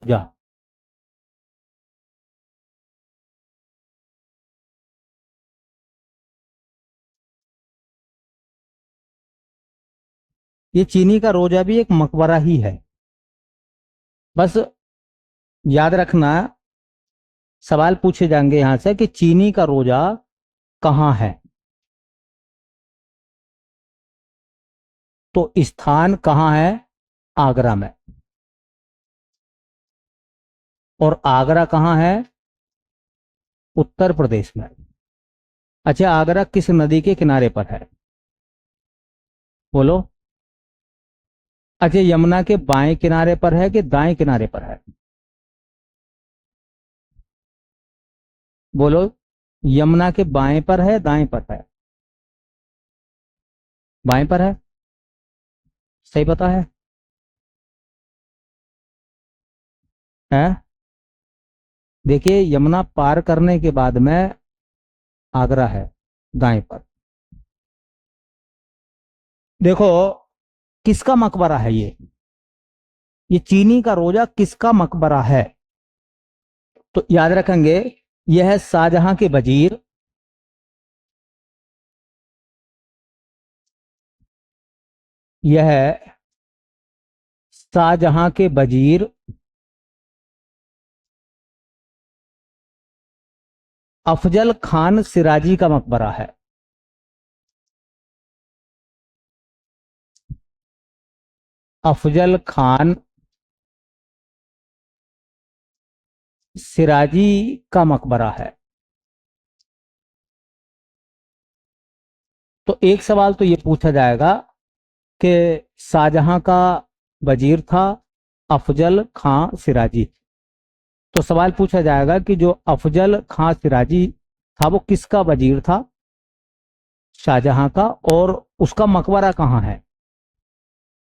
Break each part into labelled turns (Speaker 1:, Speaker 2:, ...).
Speaker 1: जा। ये चीनी का रोजा भी एक मकबरा ही है। बस याद रखना, सवाल पूछे जाएंगे यहां से कि चीनी का रोजा कहाँ है। तो स्थान कहाँ है? आगरा में। और आगरा कहाँ है? उत्तर प्रदेश में। अच्छा, आगरा किस नदी के किनारे पर है? बोलो। अच्छा, यमुना के बाएं किनारे पर है कि दाएं किनारे पर है? बोलो। यमुना के बाएं पर है, दाएं पर है? बाएं पर है। सही पता है? हैं? देखिए, यमुना पार करने के बाद में आगरा है, दाएं पर। देखो, किसका मकबरा है ये चीनी का रोजा किसका मकबरा है? तो याद रखेंगे, यह है शाहजहां के वजीर, यह है शाहजहां के वजीर अफजल खान सिराजी का मकबरा है। अफजल खान सिराजी का मकबरा है। तो एक सवाल तो ये पूछा जाएगा कि शाहजहां का वजीर था अफजल खां सिराजी। तो सवाल पूछा जाएगा कि जो अफजल खां सिराजी था वो किसका वजीर था? शाहजहां का। और उसका मकबरा कहाँ है?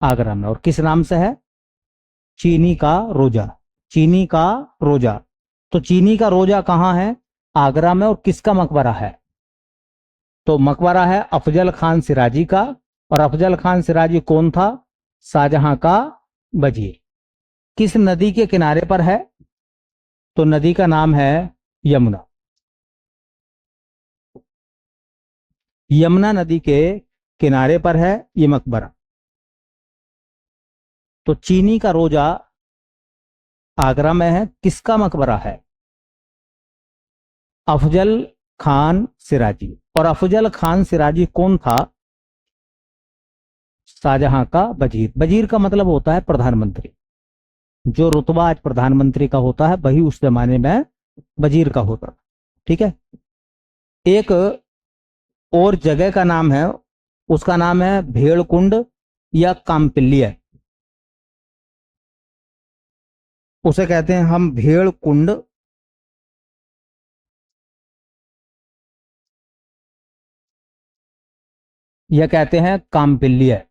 Speaker 1: आगरा में। और किस नाम से है? चीनी का रोजा। चीनी का रोजा। तो चीनी का रोजा कहाँ है? आगरा में। और किसका मकबरा है? तो मकबरा है अफजल खान सिराजी का। और अफजल खान सिराजी कौन था? शाहजहां का वजीर। किस नदी के किनारे पर है? तो नदी का नाम है यमुना। यमुना नदी के किनारे पर है ये मकबरा। तो चीनी का रोजा आगरा में है, किसका मकबरा है? अफजल खान सिराजी। और अफजल खान सिराजी कौन था? शाहजहां का वजीर। वजीर का मतलब होता है प्रधानमंत्री। जो रुतबा आज प्रधानमंत्री का होता है वही उस जमाने में वजीर का होता। ठीक है। एक और जगह का नाम है, उसका नाम है भेड़कुंड या काम्पिल्य। उसे कहते हैं हम भेड़ कुंड या कहते हैं काम्पिल्य।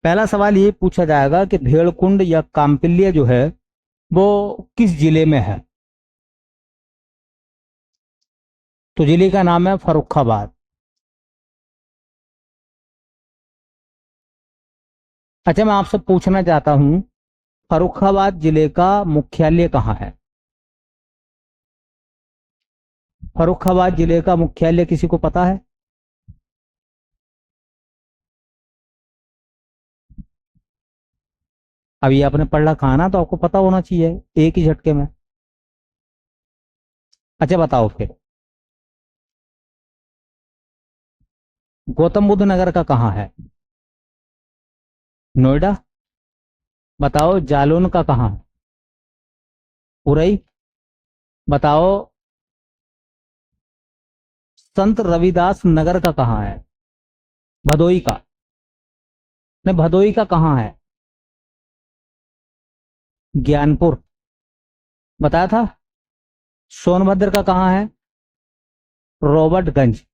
Speaker 1: पहला सवाल ये पूछा जाएगा कि भेड़कुंड या काम्पिल्य जो है वो किस जिले में है? तो जिले का नाम है फर्रुखाबाद। अच्छा, मैं आपसे पूछना चाहता हूं, फर्रुखाबाद जिले का मुख्यालय कहाँ है? फर्रुखाबाद जिले का मुख्यालय किसी को पता है? अभी आपने पढ़ रखा है ना, तो आपको पता होना चाहिए एक ही झटके में। अच्छा बताओ फिर, गौतम बुद्ध नगर का कहाँ है? नोएडा। बताओ जालौन का कहाँ है? उरई। बताओ संत रविदास नगर का कहाँ है? भदोई का। नहीं, भदोई का कहाँ है? ज्ञानपुर। बताया था। सोनभद्र का कहाँ है? रॉबर्टगंज।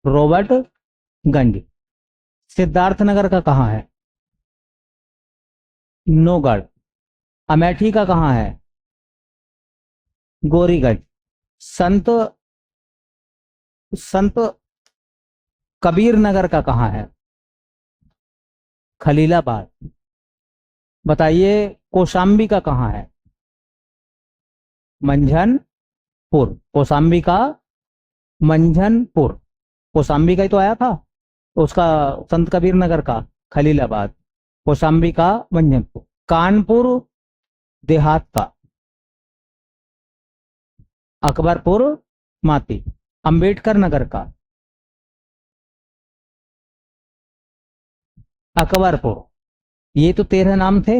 Speaker 1: रॉबर्टगंज। सिद्धार्थनगर का कहाँ है? नौगढ़। अमेठी का कहाँ है? गोरीगंज। संत संत कबीर नगर का कहाँ है? खलीलाबाद। बताइए कौशाम्बी का कहाँ है? मंझनपुर। कौशाम्बी का मंझनपुर। कौशाम्बी का ही तो आया था उसका, संत कबीर नगर का खलीलाबाद, कौशाम्बी का मंझनपुर। कानपुर देहात का अकबरपुर माती। अंबेडकर नगर का अकबरपुर। ये तो 13 नाम थे,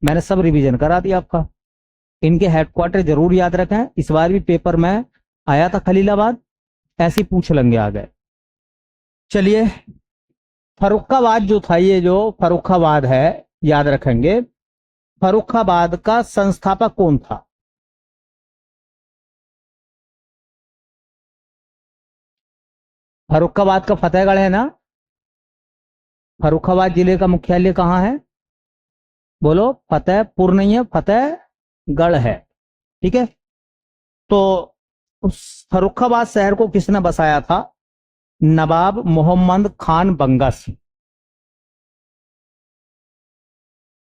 Speaker 1: मैंने सब रिवीजन करा दिया आपका। इनके हेडक्वार्टर जरूर याद रखें, इस बार भी पेपर में आया था खलीलाबाद, ऐसी पूछ लेंगे आगे। चलिए, फर्रुखाबाद जो था, ये जो फर्रुखाबाद है, याद रखेंगे। फर्रुखाबाद का संस्थापक कौन था? फर्रुखाबाद का फतेहगढ़ है ना? फर्रुखाबाद जिले का मुख्यालय कहाँ है? बोलो, फतेहपुर नहीं है, फतेहगढ़ है। ठीक है, तो उस फर्रुखाबाद शहर को किसने बसाया था? नवाब मोहम्मद खान बंगस।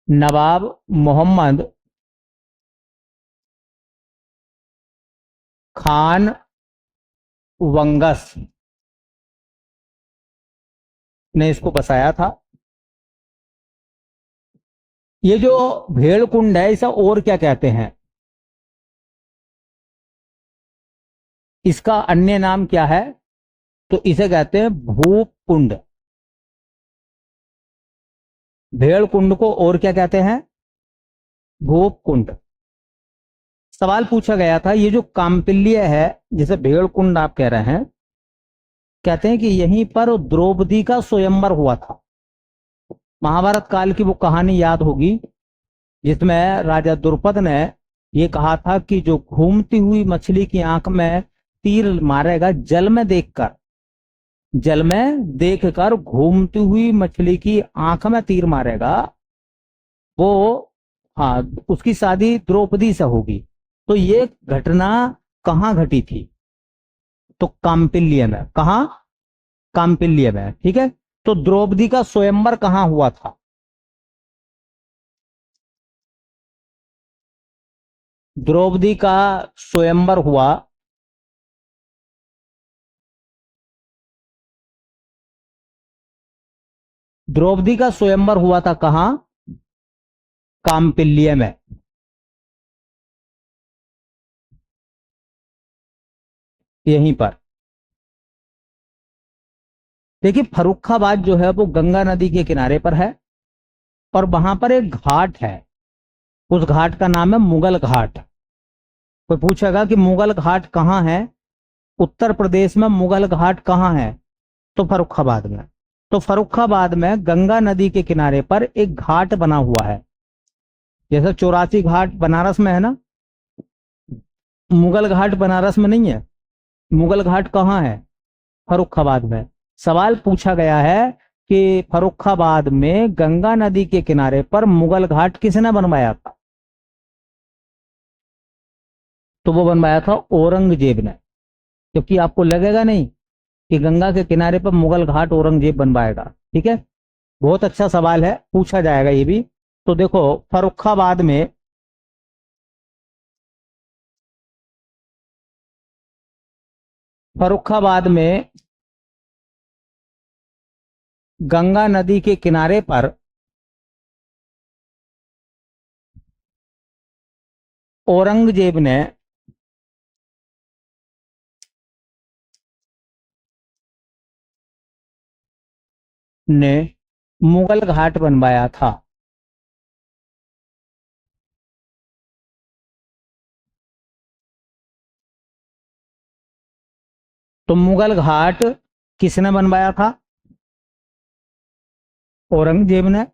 Speaker 1: नवाब मोहम्मद खान वंगस ने इसको बसाया था। ये जो भेड़ कुंड है, इसे और क्या कहते हैं? इसका अन्य नाम क्या है? तो इसे कहते हैं भूप कुंड। भेड़ कुंड को और क्या कहते हैं? भूप कुंड। सवाल पूछा गया था, ये जो काम्पिल्य है, जिसे भेड़ कुंड आप कह रहे हैं, कहते हैं कि यहीं पर द्रौपदी का स्वयंवर हुआ था। महाभारत काल की वो कहानी याद होगी, जिसमें राजा द्रुपद ने ये कहा था कि जो घूमती हुई मछली की आंख में तीर मारेगा, जल में देखकर घूमती हुई मछली की आंख में तीर मारेगा, वो, हाँ, उसकी शादी द्रौपदी से होगी। तो ये घटना कहाँ घटी थी? तो काम्पिल्य में। कहाँ? काम्पिल्य में। ठीक है, तो द्रौपदी का स्वयंवर कहाँ हुआ था? द्रौपदी का स्वयंवर हुआ द्रौपदी का स्वयंवर हुआ था कहाँ? काम्पिल्य में। यहीं पर। देखिए, फर्रुखाबाद जो है वो गंगा नदी के किनारे पर है, और वहां पर एक घाट है, उस घाट का नाम है मुगल घाट। कोई पूछेगा कि मुगल घाट कहाँ है, उत्तर प्रदेश में मुगल घाट कहाँ है? तो फर्रुखाबाद में। तो फर्रुखाबाद में गंगा नदी के किनारे पर एक घाट बना हुआ है, जैसे 84 घाट बनारस में है ना, मुगल घाट बनारस में नहीं है। मुगल घाट कहाँ है? फर्रुखाबाद में। सवाल पूछा गया है कि फर्रुखाबाद में गंगा नदी के किनारे पर मुगल घाट किसने बनवाया था? तो वो बनवाया था औरंगजेब ने। क्योंकि आपको लगेगा नहीं कि गंगा के किनारे पर मुगल घाट औरंगजेब बनवाएगा। ठीक है, बहुत अच्छा सवाल है, पूछा जाएगा ये भी। तो देखो, फर्रुखाबाद में फर्रुखाबाद में गंगा नदी के किनारे पर औरंगजेब ने मुगल घाट बनवाया था। तो मुगल घाट किसने बनवाया था? औरंगजेब ने।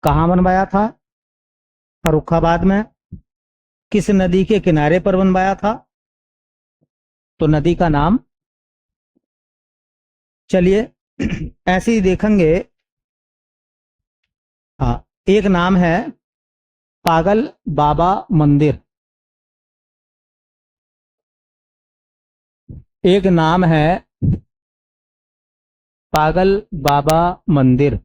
Speaker 1: कहाँ बनवाया था? फर्रुखाबाद में। किस नदी के किनारे पर बनवाया था? तो नदी का नाम, चलिए ऐसे ही देखेंगे। हाँ, एक नाम है पागल बाबा मंदिर, एक नाम है पागल बाबा मंदिर।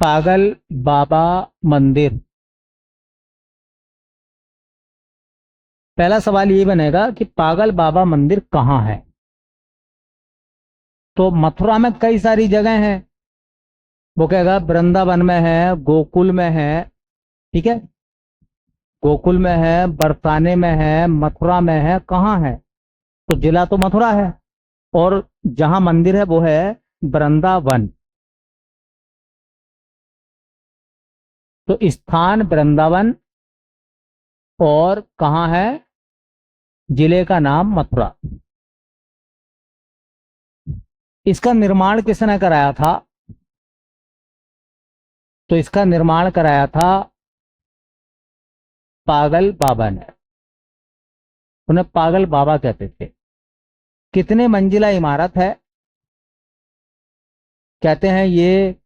Speaker 1: पागल बाबा मंदिर। पहला सवाल ये बनेगा कि पागल बाबा मंदिर कहाँ है। तो मथुरा में कई सारी जगह हैं। वो कहेगा वृंदावन में है, गोकुल में है, ठीक है, गोकुल में है, बरसाने में है, मथुरा में है, कहाँ है। तो जिला तो मथुरा है और जहां मंदिर है वो है वृंदावन। तो स्थान वृंदावन और कहाँ है, जिले का नाम मथुरा। इसका निर्माण किसने कराया था। तो इसका निर्माण कराया था पागल बाबा ने। उन्हें पागल बाबा कहते थे। कितने मंजिला इमारत है। कहते हैं ये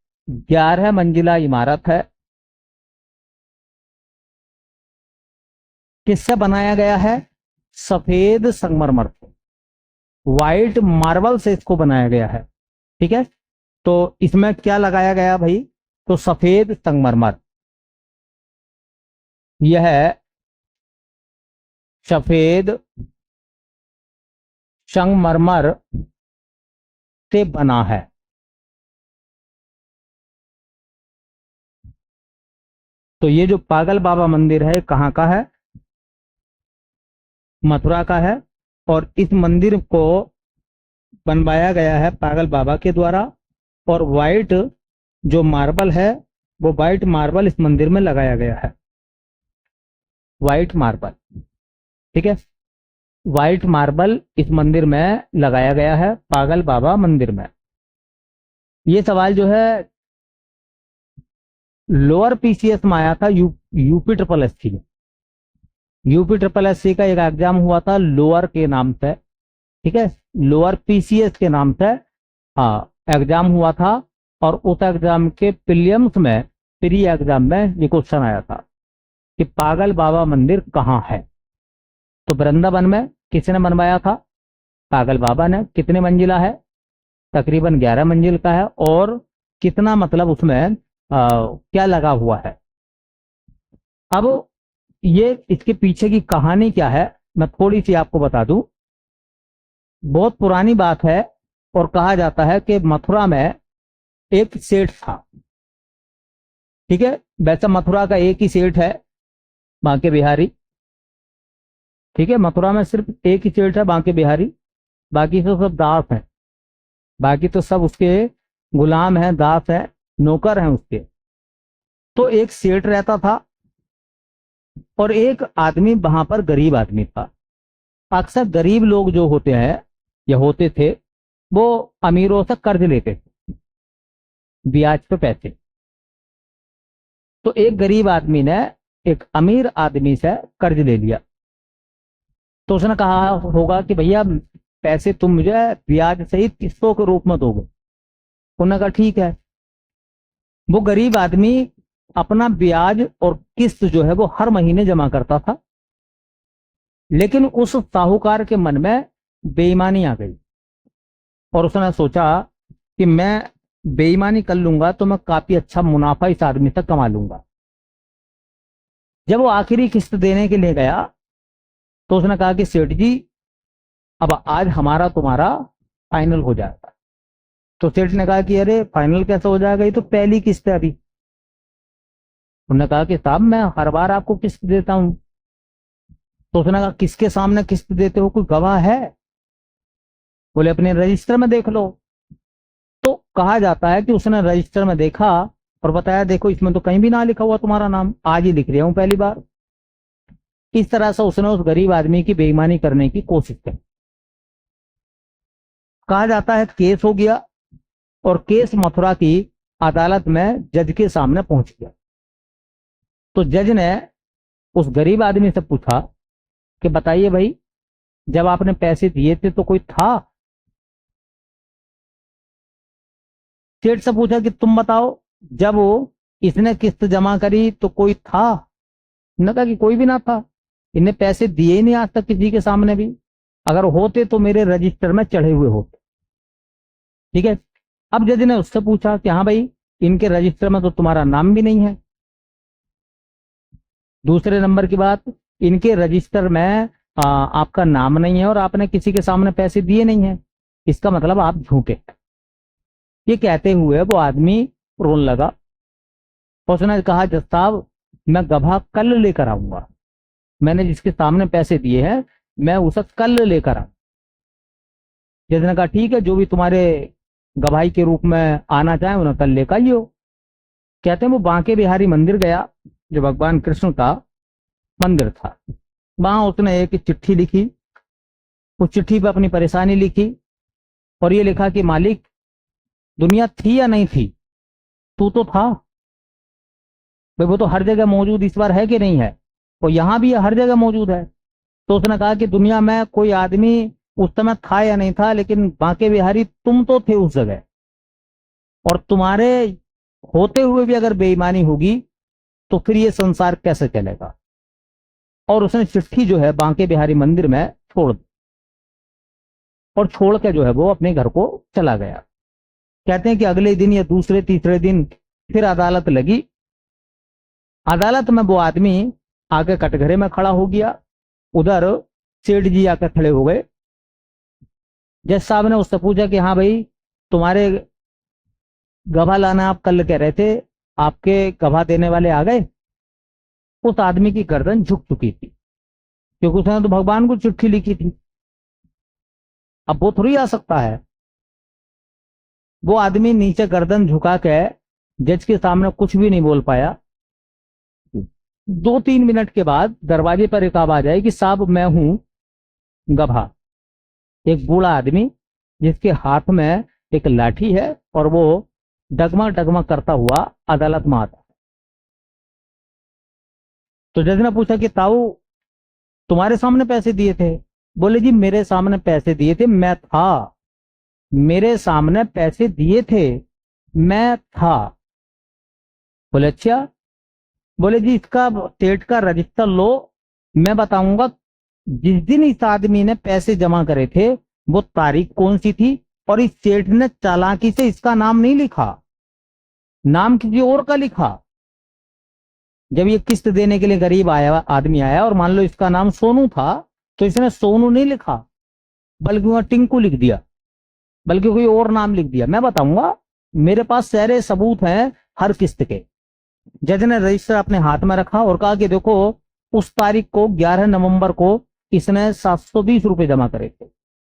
Speaker 1: 11 मंजिला इमारत है। किससे बनाया गया है। सफेद संगमरमर से, व्हाइट मार्बल से इसको बनाया गया है। ठीक है। तो इसमें क्या लगाया गया भाई। तो सफेद संगमरमर। यह सफेद संगमरमर से बना है। तो ये जो पागल बाबा मंदिर है कहाँ का है। मथुरा का है। और इस मंदिर को बनवाया गया है पागल बाबा के द्वारा। और व्हाइट जो मार्बल है वो व्हाइट मार्बल इस मंदिर में लगाया गया है। व्हाइट मार्बल, ठीक है, व्हाइट मार्बल इस मंदिर में लगाया गया है पागल बाबा मंदिर में। ये सवाल जो है लोअर पीसीएस में आया था, यूपी ट्रिपल एससी में। यूपी ट्रिपल एससी का एक एग्जाम हुआ था लोअर के नाम से, ठीक है, लोअर पीसीएस के नाम से। हाँ, एग्जाम हुआ था और उस एग्जाम के प्रीलिम्स में, प्री एग्जाम में ये क्वेश्चन आया था कि पागल बाबा मंदिर कहाँ है। तो वृंदावन में किसने बनवाया था। पागल बाबा ने। कितने मंजिला है। तकरीबन 11 मंजिल का है। और कितना मतलब उसमें क्या लगा हुआ है। अब ये इसके पीछे की कहानी क्या है मैं थोड़ी सी आपको बता दूं। बहुत पुरानी बात है और कहा जाता है कि मथुरा में एक सेठ था। ठीक है। वैसे मथुरा का एक ही सेठ है, बांके बिहारी। ठीक है। मथुरा में सिर्फ एक ही सेठ है, बांके बिहारी। बाकी तो सब दास हैं। बाकी तो सब उसके गुलाम हैं, दास हैं, नौकर हैं उसके। तो एक सेठ रहता था और एक आदमी वहां पर गरीब आदमी था। अक्सर गरीब लोग जो होते हैं या होते थे वो अमीरों से कर्ज लेते थे, ब्याज पे पैसे। तो एक गरीब आदमी ने एक अमीर आदमी से कर्ज ले लिया। तो उसने कहा होगा कि भैया पैसे तुम मुझे ब्याज सहित किस्तों के रूप में दोगे। उन्होंने कहा ठीक है। वो गरीब आदमी अपना ब्याज और किस्त जो है वो हर महीने जमा करता था। लेकिन उस साहूकार के मन में बेईमानी आ गई और उसने सोचा कि मैं बेईमानी कर लूंगा तो मैं काफी अच्छा मुनाफा इस आदमी से कमा लूंगा। जब वो आखिरी किस्त देने के लिए गया तो उसने कहा कि सेठ जी अब आज हमारा तुम्हारा फाइनल हो जाएगा। तो सेठ ने कहा कि अरे फाइनल कैसे हो जाएगा, ये तो पहली किस्त है अभी। उन्होंने कहा कि साहब मैं हर बार आपको किस्त देता हूं। तो उसने कहा किसके सामने किस्त देते हो, कोई गवाह है। बोले अपने रजिस्टर में देख लो। तो कहा जाता है कि उसने रजिस्टर में देखा और बताया देखो इसमें तो कहीं भी ना लिखा हुआ तुम्हारा नाम, आज ही लिख रहा हूं पहली बार। इस तरह से उसने उस गरीब आदमी की बेईमानी करने की कोशिश की। कहा जाता है केस हो गया और केस मथुरा की अदालत में जज के सामने पहुंच गया। तो जज ने उस गरीब आदमी से पूछा कि बताइए भाई जब आपने पैसे दिए थे तो कोई था। सेठ से पूछा कि तुम बताओ जब वो इसने किस्त जमा करी तो कोई था। उन्होंने कहा कि कोई भी ना था, इन्हें पैसे दिए ही नहीं आज तक किसी के सामने भी, अगर होते तो मेरे रजिस्टर में चढ़े हुए होते। ठीक है। अब जज ने उससे पूछा कि हाँ भाई, इनके रजिस्टर में तो तुम्हारा नाम भी नहीं है। दूसरे नंबर की बात, इनके रजिस्टर में आपका नाम नहीं है और आपने किसी के सामने पैसे दिए नहीं है, इसका मतलब आप झूठे। ये कहते हुए वो आदमी रोने लगा। उसने कहा जज साहब, मैं गवाह कल लेकर आऊंगा, मैंने जिसके सामने पैसे दिए हैं मैं उसे कल लेकर आऊंगा। जज ने कहा ठीक है, जो भी तुम्हारे गवाही के रूप में आना चाहे उन्हें कल लेकर आइयो। कहते हैं वो बांके बिहारी मंदिर गया, जो भगवान कृष्ण का मंदिर था। वहां उसने एक चिट्ठी लिखी, उस चिट्ठी पर अपनी परेशानी लिखी और ये लिखा कि मालिक, दुनिया थी या नहीं थी, तू तो था भाई, वो तो हर जगह मौजूद इस बार है कि नहीं है, वो यहां भी हर जगह मौजूद है। तो उसने कहा कि दुनिया में कोई आदमी उस समय था या नहीं था, लेकिन बांके बिहारी तुम तो थे उस जगह, और तुम्हारे होते हुए भी अगर बेईमानी होगी तो फिर ये संसार कैसे चलेगा। और उसने चिट्ठी जो है बांके बिहारी मंदिर में छोड़ दी और छोड़ के जो है वो अपने घर को चला गया। कहते हैं कि अगले दिन या दूसरे तीसरे दिन फिर अदालत लगी। अदालत में वो आदमी आके कटघरे में खड़ा हो गया, उधर सेठ जी आकर खड़े हो गए। जज साहब ने उससे पूछा कि हाँ भाई, तुम्हारे गवाह लाना आप कल कह रहे थे, आपके गवाह देने वाले आ गए? उस आदमी की गर्दन झुक चुकी थी, क्योंकि उसने तो भगवान को चिट्ठी लिखी थी, अब वो थोड़ी आ सकता है। वो आदमी नीचे गर्दन झुका के जज के सामने कुछ भी नहीं बोल पाया। 2-3 मिनट के बाद दरवाजे पर एक आवाज आई कि साहब मैं हूं गवाह। एक बूढ़ा आदमी जिसके हाथ में एक लाठी है और वो डगमग डगमग करता हुआ अदालत में आता। तो जज ने पूछा कि ताऊ, तुम्हारे सामने पैसे दिए थे? बोले जी मेरे सामने पैसे दिए थे, मैं था, मेरे सामने पैसे दिए थे, मैं था। बोले अच्छा। बोले जी इसका स्टेट का रजिस्टर लो, मैं बताऊंगा जिस दिन इस आदमी ने पैसे जमा करे थे वो तारीख कौन सी थी, और इस सेठ ने चालाकी से इसका नाम नहीं लिखा, नाम किसी और का लिखा। जब ये किस्त देने के लिए गरीब आया आदमी आया और मान लो इसका नाम सोनू था, तो इसने सोनू नहीं लिखा, बल्कि वहां टिंकू लिख दिया, बल्कि कोई और नाम लिख दिया। मैं बताऊंगा, मेरे पास सारे सबूत हैं हर किस्त के। जज ने रजिस्टर अपने हाथ में रखा और कहा कि देखो, उस तारीख को 11 नवंबर को इसने 720 रुपए जमा करे थे,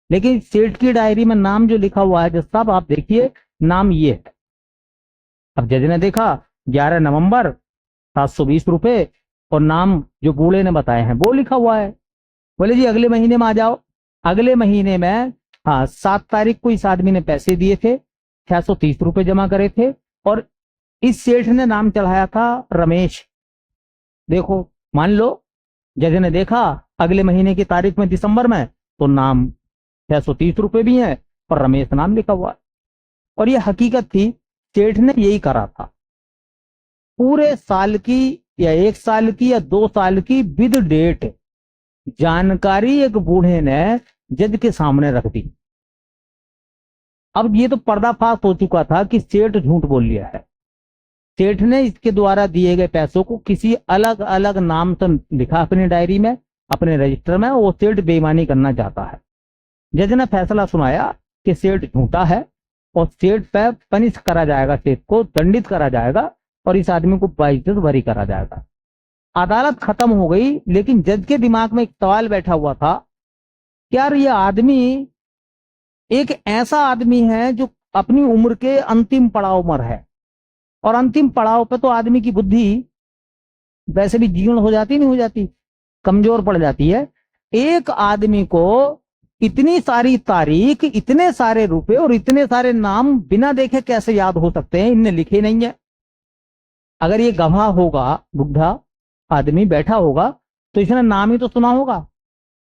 Speaker 1: लेकिन सेठ की डायरी में नाम जो लिखा हुआ है जज साहब आप देखिए, नाम ये है। अब जज ने देखा 11 नवंबर 720 रुपए, और नाम जो बूढ़े ने बताए हैं वो लिखा हुआ है। बोले जी अगले महीने में आ जाओ। अगले महीने में, हाँ, 7 तारीख को इस आदमी ने पैसे दिए थे, 630 रुपए जमा करे थे, और इस सेठ ने नाम चढ़ाया था रमेश। देखो, मान लो जज ने देखा अगले महीने की तारीख में दिसंबर में, तो नाम 630 रुपए भी है और रमेश नाम लिखा हुआ है। और ये हकीकत थी, सेठ ने यही करा था। पूरे साल की या 1 साल की या 2 साल की विद डेट जानकारी एक बूढ़े ने जज के सामने रख दी। अब ये तो पर्दाफाश हो चुका था कि सेठ झूठ बोल लिया है। सेठ ने इसके द्वारा दिए गए पैसों को किसी अलग अलग नाम से लिखा अपनी डायरी में, अपने रजिस्टर में, वो सेठ बेईमानी करना चाहता है। जज ने फैसला सुनाया कि सेठ झूठा है और सेठ पे पनिश करा जाएगा, सेठ को दंडित करा जाएगा और इस आदमी को बाइज्जत बरी करा जाएगा। अदालत खत्म हो गई, लेकिन जज के दिमाग में एक सवाल बैठा हुआ था कि यार ये आदमी एक ऐसा आदमी है जो अपनी उम्र के अंतिम पड़ाव पर है, और अंतिम पड़ाव पे तो आदमी की बुद्धि वैसे भी जीर्ण हो जाती नहीं हो जाती, कमजोर पड़ जाती है। एक आदमी को इतनी सारी तारीख, इतने सारे रुपए और इतने सारे नाम बिना देखे कैसे याद हो सकते हैं? इनने लिखे नहीं है। अगर ये गवाह होगा, बुढ़ा आदमी बैठा होगा, तो इसने नाम ही तो सुना होगा,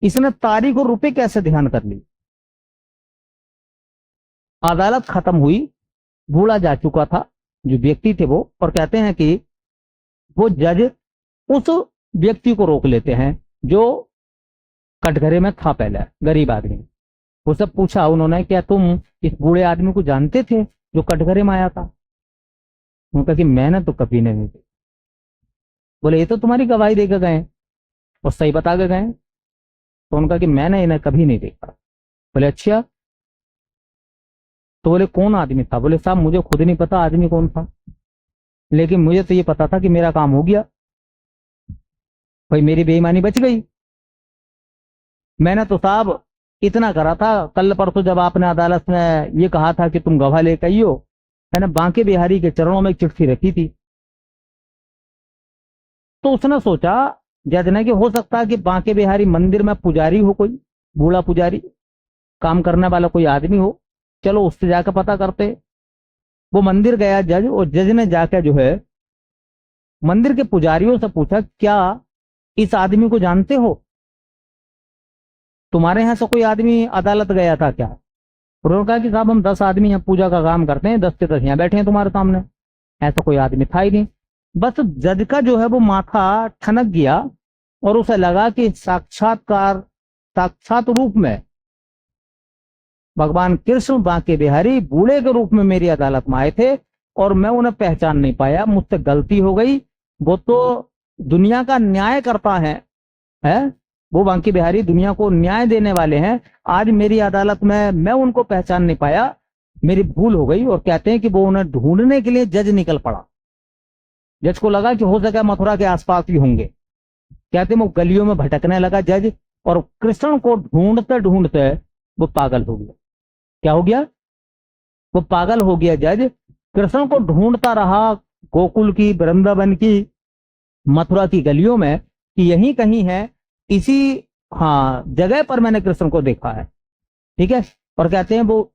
Speaker 1: इसने तारीख और रुपए कैसे ध्यान कर ली? अदालत खत्म हुई, बूढ़ा जा चुका था जो व्यक्ति थे वो, और कहते हैं कि वो जज उस व्यक्ति को रोक लेते हैं जो कटघरे में था, पहले गरीब आदमी। वो सब पूछा उन्होंने, क्या तुम इस बूढ़े आदमी को जानते थे जो कटघरे में आया था? उन्होंने कहा कि मैंने तो कभी नहीं देखा। बोले ये तो तुम्हारी गवाही देकर गए और सही बता के गए। तो उनका कि मैंने इन्हें कभी नहीं देखा। बोले अच्छा, तो बोले कौन आदमी था? बोले साहब मुझे खुद नहीं पता आदमी कौन था, लेकिन मुझे तो ये पता था कि मेरा काम हो गया, भाई मेरी बेईमानी बच गई। मैंने तो साहब इतना करा था, कल परसों जब आपने अदालत में ये कहा था कि तुम गवाह लेकर आइयो, मैंने बांके बिहारी के चरणों में एक चिट्ठी रखी थी। तो उसने सोचा जज ने कि हो सकता है कि बांके बिहारी मंदिर में पुजारी हो, कोई बूढ़ा पुजारी काम करने वाला कोई आदमी हो, चलो उससे जाकर पता करते। वो मंदिर गया जज, और जज ने जाकर जो है मंदिर के पुजारियों से पूछा, क्या इस आदमी को जानते हो? तुम्हारे यहां से कोई आदमी अदालत गया था क्या? उन्होंने कहा कि साहब हम 10 आदमी यहाँ पूजा का काम करते हैं, 10 के 10 यहाँ बैठे हैं तुम्हारे सामने, ऐसा कोई आदमी था ही नहीं। बस जज का जो है वो माथा ठनक गया और उसे लगा कि साक्षात रूप में भगवान कृष्ण बांके बिहारी बूढ़े के रूप में मेरी अदालत में आए थे और मैं उन्हें पहचान नहीं पाया, मुझसे गलती हो गई। वो तो दुनिया का न्याय करता है? वो बांके बिहारी दुनिया को न्याय देने वाले हैं, आज मेरी अदालत में मैं उनको पहचान नहीं पाया, मेरी भूल हो गई। और कहते हैं कि वो उन्हें ढूंढने के लिए जज निकल पड़ा। जज को लगा कि हो सके मथुरा के आसपास ही होंगे। कहते हैं वो गलियों में भटकने लगा जज, और कृष्ण को ढूंढते ढूंढते वो पागल हो गया। क्या हो गया? वो पागल हो गया जज, कृष्ण को ढूंढता रहा गोकुल की, वृंदावन की, मथुरा की गलियों में कि यहीं कहीं है, इसी हाँ जगह पर मैंने कृष्ण को देखा है। ठीक है। और कहते हैं वो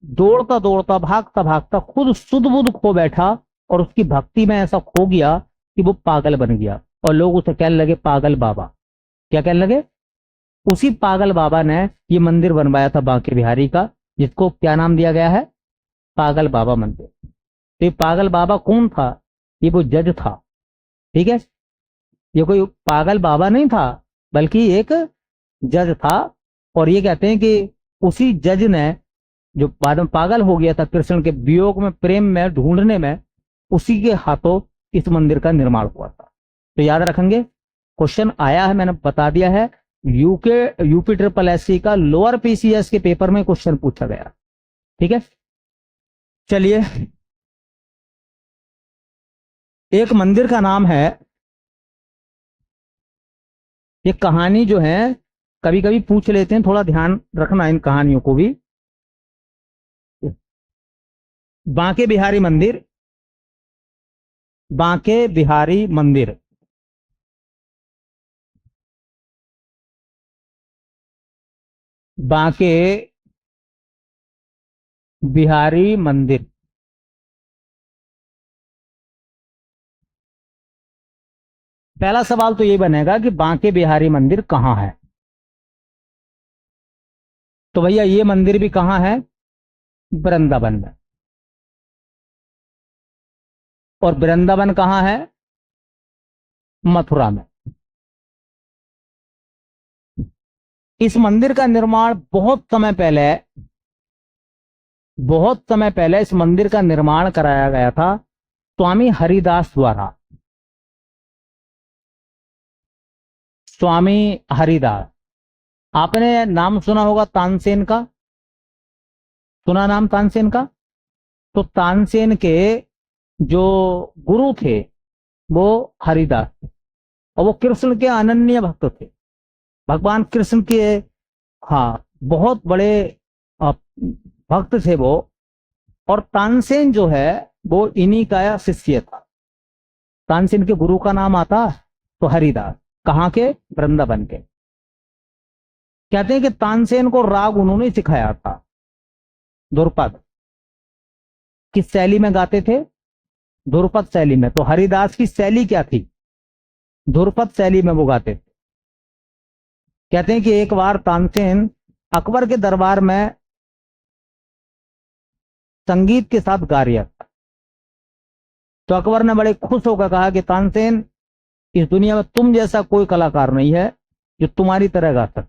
Speaker 1: दौड़ता दौड़ता भागता भागता खुद सुध बुध खो बैठा और उसकी भक्ति में ऐसा खो गया कि वो पागल बन गया, और लोग उसे कहने लगे पागल बाबा। क्या कहने लगे? उसी पागल बाबा ने ये मंदिर बनवाया था बांके बिहारी का, जिसको क्या नाम दिया गया है? पागल बाबा मंदिर। तो ये पागल बाबा कौन था? ये वो जज था। ठीक है। ये कोई पागल बाबा नहीं था, बल्कि एक जज था। और ये कहते हैं कि उसी जज ने, जो बाद में पागल हो गया था कृष्ण के वियोग में, प्रेम में, ढूंढने में, उसी के हाथों इस मंदिर का निर्माण हुआ था। तो याद रखेंगे, क्वेश्चन आया है, मैंने बता दिया है, यूपी ट्रिपल एससी का लोअर पीसीएस के पेपर में क्वेश्चन पूछा गया। ठीक है। चलिए, एक मंदिर का नाम है, ये कहानी जो है कभी कभी पूछ लेते हैं, थोड़ा ध्यान रखना इन कहानियों को भी। बांके बिहारी मंदिर, बांके बिहारी मंदिर, बांके बिहारी मंदिर। पहला सवाल तो ये बनेगा कि बांके बिहारी मंदिर कहां है? तो भैया ये मंदिर भी कहां है? वृंदावन में। और वृंदावन कहां है? मथुरा में। इस मंदिर का निर्माण बहुत समय पहले इस मंदिर का निर्माण कराया गया था स्वामी हरिदास द्वारा। स्वामी हरिदास, आपने नाम सुना होगा तानसेन का, सुना नाम तानसेन का? तो तानसेन के जो गुरु थे वो हरिदास थे, और वो कृष्ण के अनन्य भक्त थे, भगवान कृष्ण के हाँ बहुत बड़े अ, भक्त थे वो। और तानसेन जो है वो इन्हीं का शिष्य था। तानसेन के गुरु का नाम आता तो हरिदास, कहाँ के? वृंदावन के। कहते हैं कि तानसेन को राग उन्होंने सिखाया था, ध्रुपद। किस शैली में गाते थे? ध्रुपद शैली में। तो हरिदास की शैली क्या थी? ध्रुपद शैली में वो गाते थे। कहते हैं कि एक बार तानसेन अकबर के दरबार में संगीत के साथ गा रहा था, तो अकबर ने बड़े खुश होकर कहा कि तानसेन, इस दुनिया में तुम जैसा कोई कलाकार नहीं है जो तुम्हारी तरह गा सके।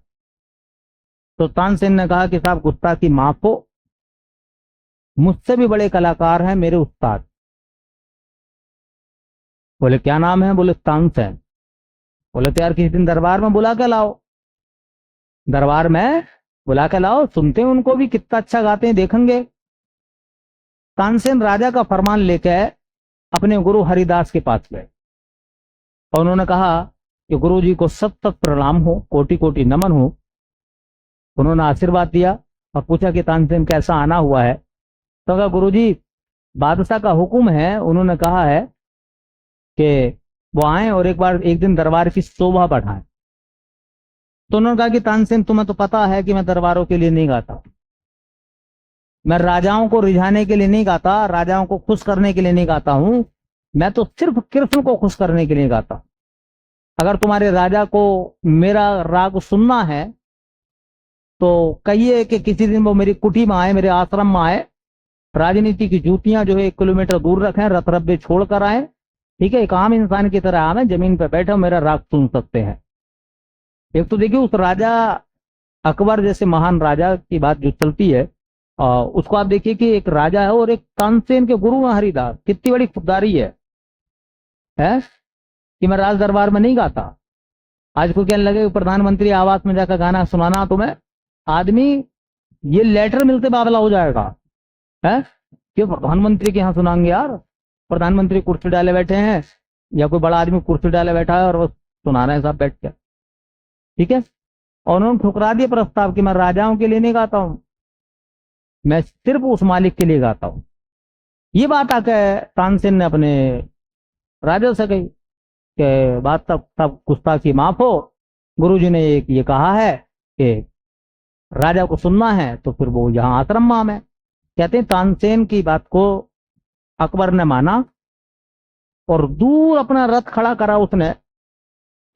Speaker 1: तो तानसेन ने कहा कि साहब गुस्ताखी माफ हो, मुझसे भी बड़े कलाकार हैं मेरे उस्ताद। बोले क्या नाम है? बोले तानसेन। बोले तो यार किसी दिन दरबार में बुला के लाओ, दरबार में बुला के लाओ, सुनते हैं उनको भी कितना अच्छा गाते हैं, देखेंगे। तानसेन राजा का फरमान लेके अपने गुरु हरिदास के पास गए और उन्होंने कहा कि गुरु जी को सत सत प्रणाम हो, कोटि कोटि नमन हो। उन्होंने आशीर्वाद दिया और पूछा कि तानसेन कैसा आना हुआ है? तो कहा गुरु जी बादशाह का हुक्म है, उन्होंने कहा है कि वो आए और एक बार एक दिन दरबार की शोभा बढ़ाएं। तो उन्होंने कहा कि तानसेन तुम्हें तो पता है कि मैं दरबारों के लिए नहीं गाता, मैं राजाओं को रिझाने के लिए नहीं गाता, राजाओं को खुश करने के लिए नहीं गाता हूं, मैं तो सिर्फ कृष्ण को खुश करने के लिए गाता हूं। अगर तुम्हारे राजा को मेरा राग सुनना है तो कहिए कि किसी दिन वो मेरी कुटी में आए, मेरे आश्रम में आए, राजनीति की जूतियां जो है 1 किलोमीटर दूर रखें, रथ रब्बे छोड़ कर आए, ठीक है, एक आम इंसान की तरह आवे, जमीन पर बैठे मेरा राग सुन सकते हैं। एक तो देखिए उस राजा अकबर जैसे महान राजा की बात जो चलती है, उसको आप देखिए कि एक राजा है और एक तानसेन के गुरु हैं हरिदास, कितनी बड़ी खुददारी है कि मैं राज दरबार में नहीं गाता। आज को कहने लगे प्रधानमंत्री आवास में जाकर गाना सुनाना तुम्हें, आदमी ये लेटर मिलते बावला हो जाएगा है कि प्रधानमंत्री के यहाँ सुनाएंगे यार, प्रधानमंत्री कुर्सी डाले बैठे हैं या कोई बड़ा आदमी कुर्सी डाले बैठा है और वो सुना रहे हैं साहब बैठ के, ठीक है। और उन्होंने ठुकरा दिया प्रस्ताव कि मैं राजाओं के लिए नहीं गाता हूं, मैं सिर्फ उस मालिक के लिए गाता हूं। ये बात आकर तानसेन ने अपने राजा से कही कि बात तब तब गुस्ताखी माफ हो, गुरुजी ने ये कहा है कि राजा को सुनना है तो फिर वो यहाँ आश्रम में आवे। कहते हैं तानसेन की बात को अकबर ने माना और दूर अपना रथ खड़ा करा उसने,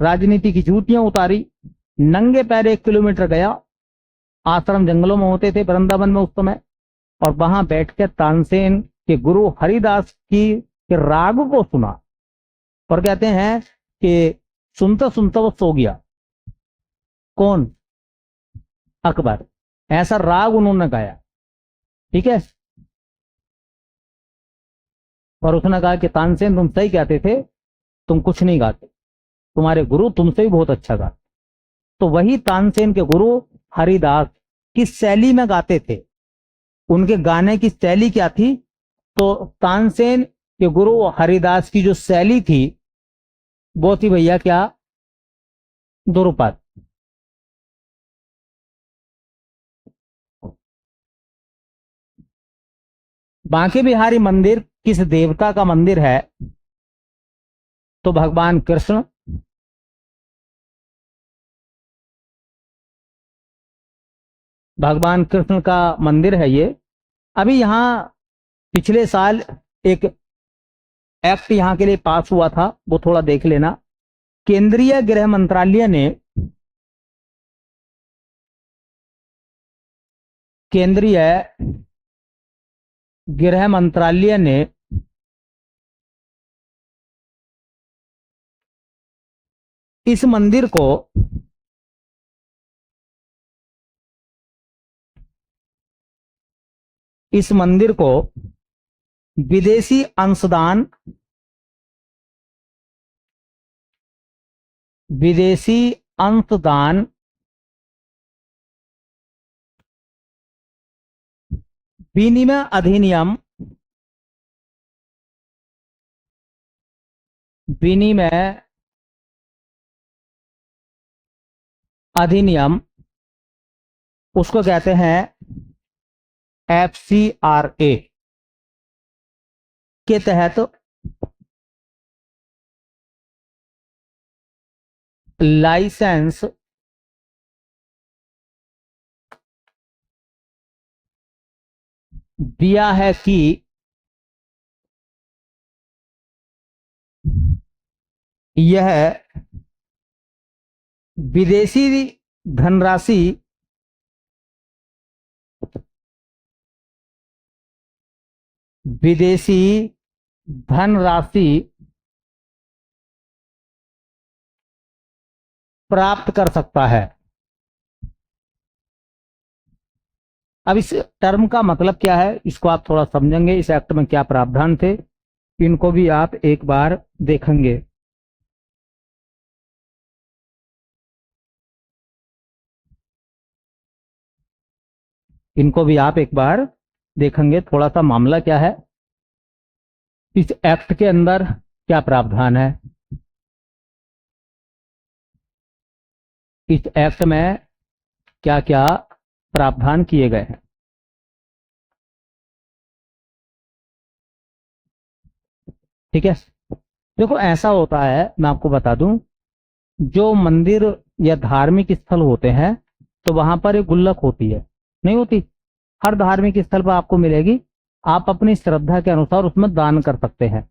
Speaker 1: राजनीति की जूतियां उतारी, नंगे पैर 1 किलोमीटर गया, आश्रम जंगलों में होते थे वृंदावन में उस समय, और वहां बैठ के तानसेन के गुरु हरिदास की के राग को सुना। और कहते हैं कि सुनते सुनते वो सो गया। कौन? अकबर। ऐसा राग उन्होंने गाया, ठीक है। और उसने कहा कि तानसेन तुम सही कहते थे, तुम कुछ नहीं गाते, तुम्हारे गुरु तुमसे भी बहुत अच्छा गाते। तो वही तानसेन के गुरु हरिदास किस शैली में गाते थे, उनके गाने की शैली क्या थी? तो तानसेन के गुरु हरिदास की जो शैली थी वो थी भैया क्या? ध्रुपद। बांके बिहारी मंदिर किस देवता का मंदिर है? तो भगवान कृष्ण। भगवान कृष्ण का मंदिर है ये। अभी यहां पिछले साल एक एक्ट यहां के लिए पास हुआ था, वो थोड़ा देख लेना। केंद्रीय गृह मंत्रालय ने केंद्रीय गृह मंत्रालय ने इस मंदिर को इस मंदिर को विदेशी अंशदान विदेशी अंशदान विनिमय अधिनियम विनिमय अधिनियम उसको कहते हैं FCRA के तहत लाइसेंस दिया है कि यह विदेशी धनराशि विदेशी धनराशि प्राप्त कर सकता है। अब इस टर्म का मतलब क्या है, इसको आप थोड़ा समझेंगे, इस एक्ट में क्या प्रावधान थे, इनको भी आप एक बार देखेंगे। इनको भी आप एक बार देखेंगे, थोड़ा सा मामला क्या है, इस एक्ट के अंदर क्या प्रावधान है, इस एक्ट में क्या क्या प्रावधान किए गए हैं। ठीक है, देखो ऐसा होता है, मैं आपको बता दूं, जो मंदिर या धार्मिक स्थल होते हैं तो वहां पर एक गुल्लक होती है, नहीं होती? हर धार्मिक स्थल पर आपको मिलेगी। आप अपनी श्रद्धा के अनुसार उसमें दान कर सकते हैं।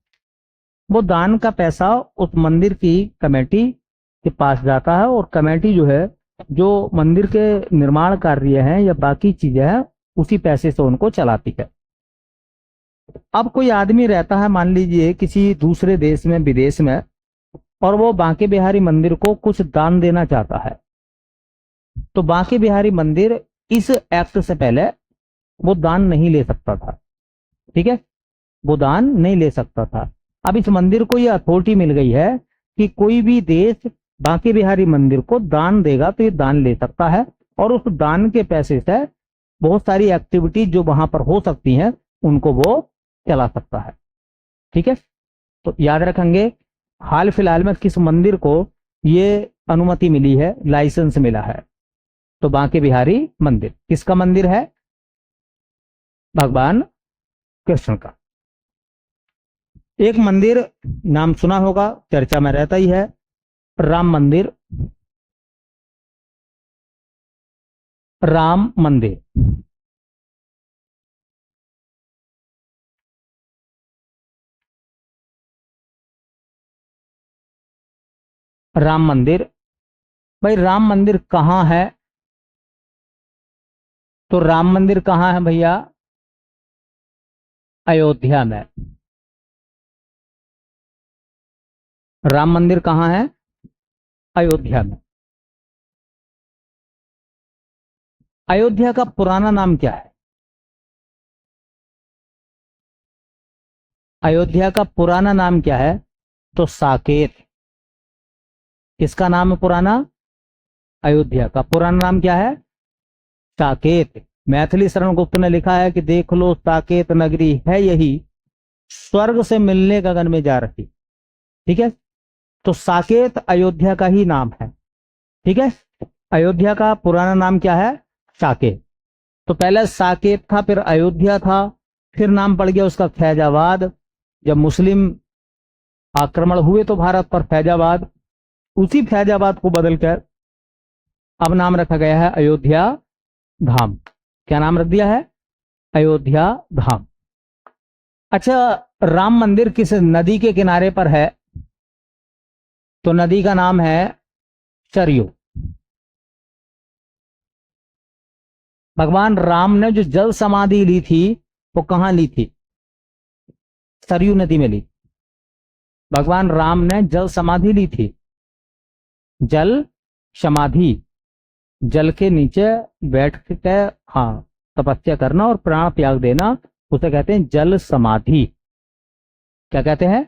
Speaker 1: वो दान का पैसा उस मंदिर की कमेटी के पास जाता है, और कमेटी जो है, जो मंदिर के निर्माण कार्य हैं या बाकी चीजें हैं, उसी पैसे से उनको चलाती है। अब कोई आदमी रहता है, मान लीजिए किसी दूसरे देश में, विदेश में, और वो बांके बिहारी मंदिर को कुछ दान देना चाहता है, तो बांके बिहारी मंदिर इस एक्ट से पहले वो दान नहीं ले सकता था। ठीक है, वो दान नहीं ले सकता था। अब इस मंदिर को ये अथॉरिटी मिल गई है कि कोई भी देश बांके बिहारी मंदिर को दान देगा तो ये दान ले सकता है, और उस दान के पैसे से बहुत सारी एक्टिविटी जो वहां पर हो सकती हैं उनको वो चला सकता है। ठीक है, तो याद रखेंगे, हाल फिलहाल में किस मंदिर को ये अनुमति मिली है, लाइसेंस मिला है? तो बांके बिहारी मंदिर किसका मंदिर है? भगवान कृष्ण का। एक मंदिर नाम सुना होगा, चर्चा में रहता ही है, राम मंदिर। राम मंदिर, राम मंदिर। भाई राम मंदिर कहाँ है? तो राम मंदिर कहाँ है भैया? अयोध्या में। राम मंदिर कहाँ है? अयोध्या में। अयोध्या का पुराना नाम क्या है? अयोध्या का पुराना नाम क्या है? तो साकेत। किसका नाम है पुराना? अयोध्या का पुराना नाम क्या है? साकेत। मैथिली शरण गुप्त ने लिखा है कि देख लो साकेत नगरी है यही, स्वर्ग से मिलने गगन में जा रही। ठीक है, तो साकेत अयोध्या का ही नाम है। ठीक है, अयोध्या का पुराना नाम क्या है? साकेत। तो पहले साकेत था, फिर अयोध्या था, फिर नाम पड़ गया उसका फैजाबाद। जब मुस्लिम आक्रमण हुए तो भारत पर, फैजाबाद, उसी फैजाबाद को बदलकर अब नाम रखा गया है अयोध्या धाम। क्या नाम रख दिया है? अयोध्या धाम। अच्छा, राम मंदिर किस नदी के किनारे पर है? तो नदी का नाम है सरयू। भगवान राम ने जो जल समाधि ली थी वो कहां ली थी? सरयू नदी में ली। भगवान राम ने जल समाधि ली थी। जल समाधि, जल के नीचे बैठ के, हाँ, तपस्या करना और प्राण त्याग देना, उसे कहते हैं जल समाधि। क्या कहते हैं?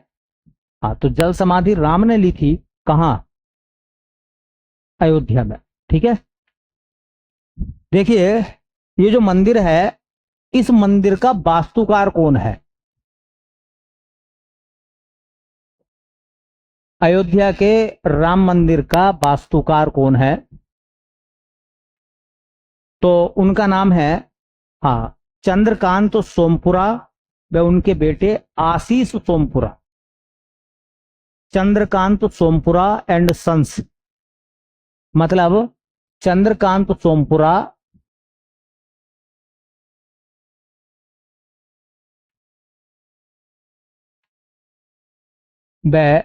Speaker 1: हाँ, तो जल समाधि राम ने ली थी, कहां? अयोध्या में। ठीक है, देखिए ये जो मंदिर है, इस मंदिर का वास्तुकार कौन है? अयोध्या के राम मंदिर का वास्तुकार कौन है? तो उनका नाम है, हाँ, चंद्रकांत सोमपुरा व उनके बेटे आशीष सोमपुरा। चंद्रकांत सोमपुरा एंड सन्स, मतलब चंद्रकांत सोमपुरा व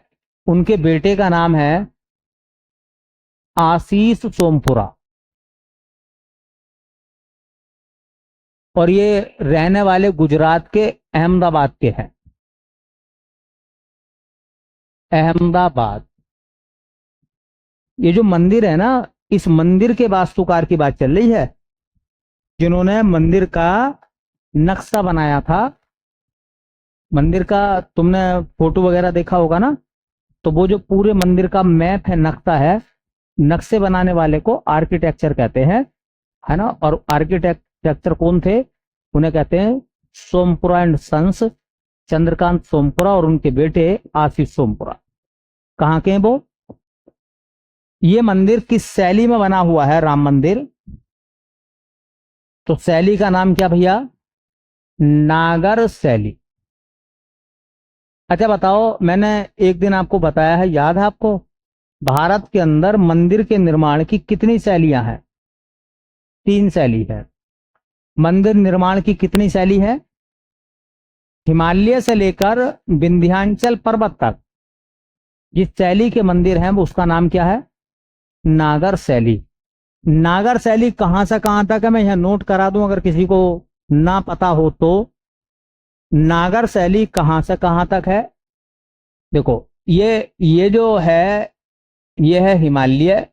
Speaker 1: उनके बेटे का नाम है आशीष सोमपुरा, और ये रहने वाले गुजरात के अहमदाबाद के हैं। अहमदाबाद। ये जो मंदिर है ना, इस मंदिर के वास्तुकार की बात चल रही है, जिन्होंने मंदिर का नक्शा बनाया था। मंदिर का तुमने फोटो वगैरह देखा होगा ना, तो वो जो पूरे मंदिर का मैप है, नक्शा है, नक्शे बनाने वाले को आर्किटेक्चर कहते हैं, है ना। और आर्किटेक्चर कौन थे? उन्हें कहते हैं सोमपुरा एंड सन्स, चंद्रकांत सोमपुरा और उनके बेटे आशीष सोमपुरा। कहाँ के हैं वो? ये मंदिर किस शैली में बना हुआ है, राम मंदिर? तो शैली का नाम क्या भैया? नागर शैली। अच्छा बताओ, मैंने एक दिन आपको बताया है, याद है आपको, भारत के अंदर मंदिर के निर्माण की कितनी शैलियां हैं? 3 शैली है। मंदिर निर्माण की कितनी शैली है? हिमालय से लेकर विंध्याचल पर्वत तक जिस शैली के मंदिर हैं वो उसका नाम क्या है? नागर शैली। नागर शैली कहां से कहां तक है, मैं यहां नोट करा दूं अगर किसी को ना पता हो तो। नागर शैली कहां से कहां तक है? देखो, ये जो है, ये है हिमालय,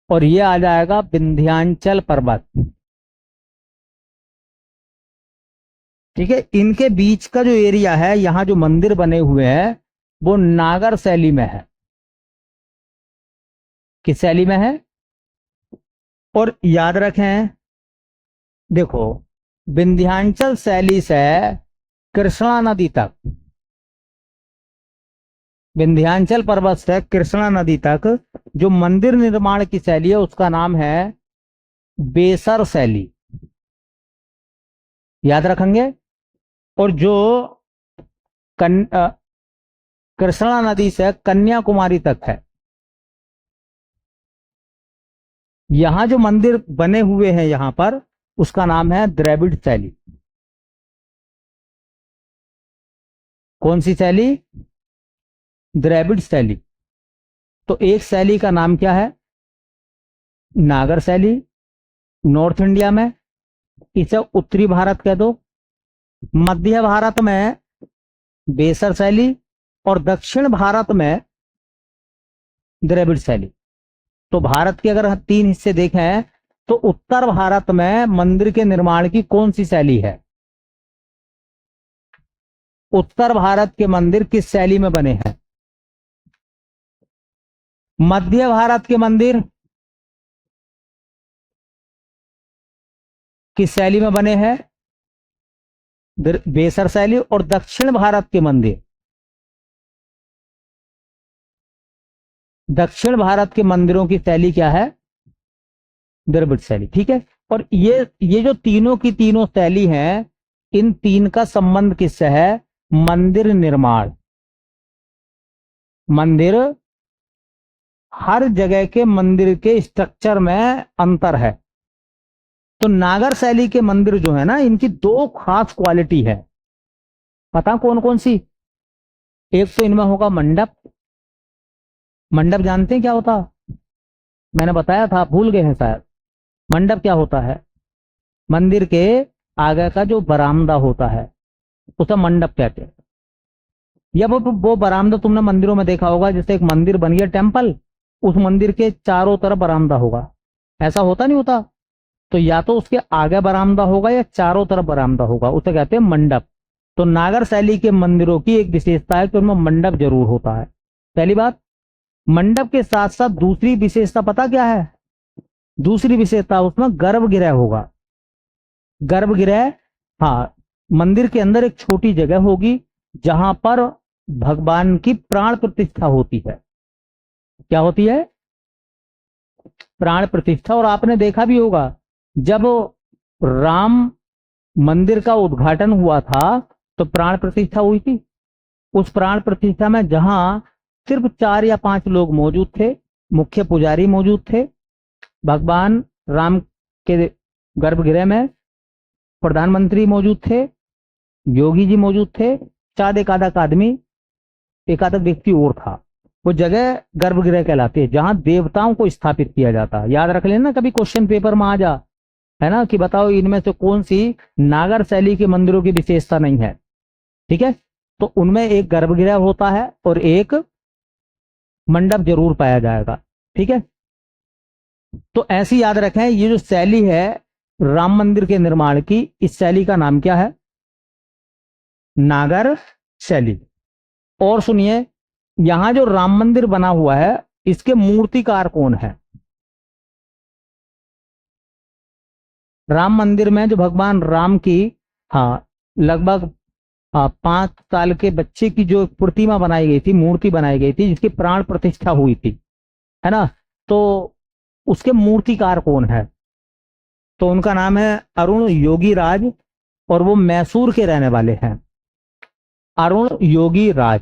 Speaker 1: और ये आ जाएगा विंध्याचल पर्वत। ठीक है, इनके बीच का जो एरिया है, यहां जो मंदिर बने हुए हैं वो नागर शैली में है। किस शैली में है? और याद रखें, देखो, विंध्याचल शैली से कृष्णा नदी तक, विंध्याचल पर्वत से कृष्णा नदी तक जो मंदिर निर्माण की शैली है उसका नाम है बेसर शैली। याद रखेंगे। और जो कृष्णा नदी से कन्याकुमारी तक है, यहां जो मंदिर बने हुए हैं यहां पर, उसका नाम है द्रविड़ शैली। कौन सी शैली? द्रविड़ शैली। तो एक शैली का नाम क्या है? नागर शैली, नॉर्थ इंडिया में, इसे उत्तरी भारत कह दो। मध्य भारत में बेसर शैली, और दक्षिण भारत में द्रविड़ शैली। तो भारत के अगर 3 हिस्से देखें तो उत्तर भारत में मंदिर के निर्माण की कौन सी शैली है? उत्तर भारत के मंदिर किस शैली में बने हैं? मध्य भारत के मंदिर किस शैली में बने हैं? बेसर शैली। और दक्षिण भारत के मंदिर, दक्षिण भारत के मंदिरों की शैली क्या है? द्रविड़ शैली। ठीक है। और ये जो तीनों की तीनों शैली हैं, इन 3 का संबंध किससे है? मंदिर निर्माण। मंदिर, हर जगह के मंदिर के स्ट्रक्चर में अंतर है। तो नागर शैली के मंदिर जो है ना, इनकी 2 खास क्वालिटी है। पता कौन कौन सी? एक तो इनमें होगा मंडप। मंडप जानते हैं क्या होता? मैंने बताया था, भूल गए हैं शायद। मंडप क्या होता है? मंदिर के आगे का जो बरामदा होता है उसे मंडप कहते हैं। या वो बरामदा तुमने मंदिरों में देखा होगा, जैसे एक मंदिर बन गया टेम्पल, उस मंदिर के चारों तरफ बरामदा होगा, ऐसा होता नहीं होता? तो या तो उसके आगे बरामदा होगा या चारों तरफ बरामदा होगा, उसे कहते हैं मंडप। तो नागर शैली के मंदिरों की एक विशेषता है कि उनमें मंडप जरूर होता है। पहली बात। मंडप के साथ साथ दूसरी विशेषता पता क्या है? दूसरी विशेषता, उसमें गर्भगृह होगा। गर्भगृह, हाँ, मंदिर के अंदर एक छोटी जगह होगी जहां पर भगवान की प्राण प्रतिष्ठा होती है। क्या होती है? प्राण प्रतिष्ठा। और आपने देखा भी होगा, जब राम मंदिर का उद्घाटन हुआ था तो प्राण प्रतिष्ठा हुई थी। उस प्राण प्रतिष्ठा में जहां सिर्फ 4 या 5 लोग मौजूद थे, मुख्य पुजारी मौजूद थे, भगवान राम के गर्भगृह में प्रधानमंत्री मौजूद थे, योगी जी मौजूद थे, शायद एक आधा आदमी, एक आधा व्यक्ति और था। वो जगह गर्भगृह कहलाती है जहां देवताओं को स्थापित किया जाता है। याद रख लेना, कभी क्वेश्चन पेपर में आ जा, है ना, कि बताओ इनमें से कौन सी नागर शैली के मंदिरों की विशेषता नहीं है। ठीक है। तो उनमें एक गर्भगृह होता है और एक मंडप जरूर पाया जाएगा। ठीक है, तो ऐसी याद रखें, ये जो शैली है राम मंदिर के निर्माण की, इस शैली का नाम क्या है? नागर शैली। और सुनिए, यहां जो राम मंदिर बना हुआ है, इसके मूर्तिकार कौन है? राम मंदिर में जो भगवान राम की, हाँ, लगभग 5 साल के बच्चे की जो प्रतिमा बनाई गई थी, मूर्ति बनाई गई थी, जिसकी प्राण प्रतिष्ठा हुई थी, है ना, तो उसके मूर्तिकार कौन है? तो उनका नाम है अरुण योगी राज, और वो मैसूर के रहने वाले हैं। अरुण योगी राज,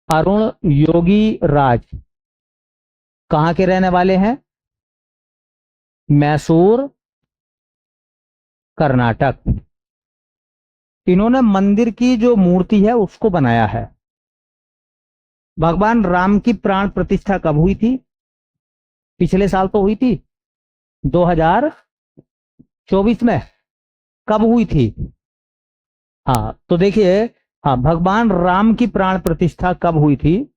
Speaker 1: अरुण योगी राज कहाँ के रहने वाले हैं? मैसूर, कर्नाटक। इन्होंने मंदिर की जो मूर्ति है उसको बनाया है। भगवान राम की प्राण प्रतिष्ठा कब हुई थी? पिछले साल तो हुई थी, 2024 में। कब हुई थी? हाँ, तो देखिए, हाँ, भगवान राम की प्राण प्रतिष्ठा कब हुई थी?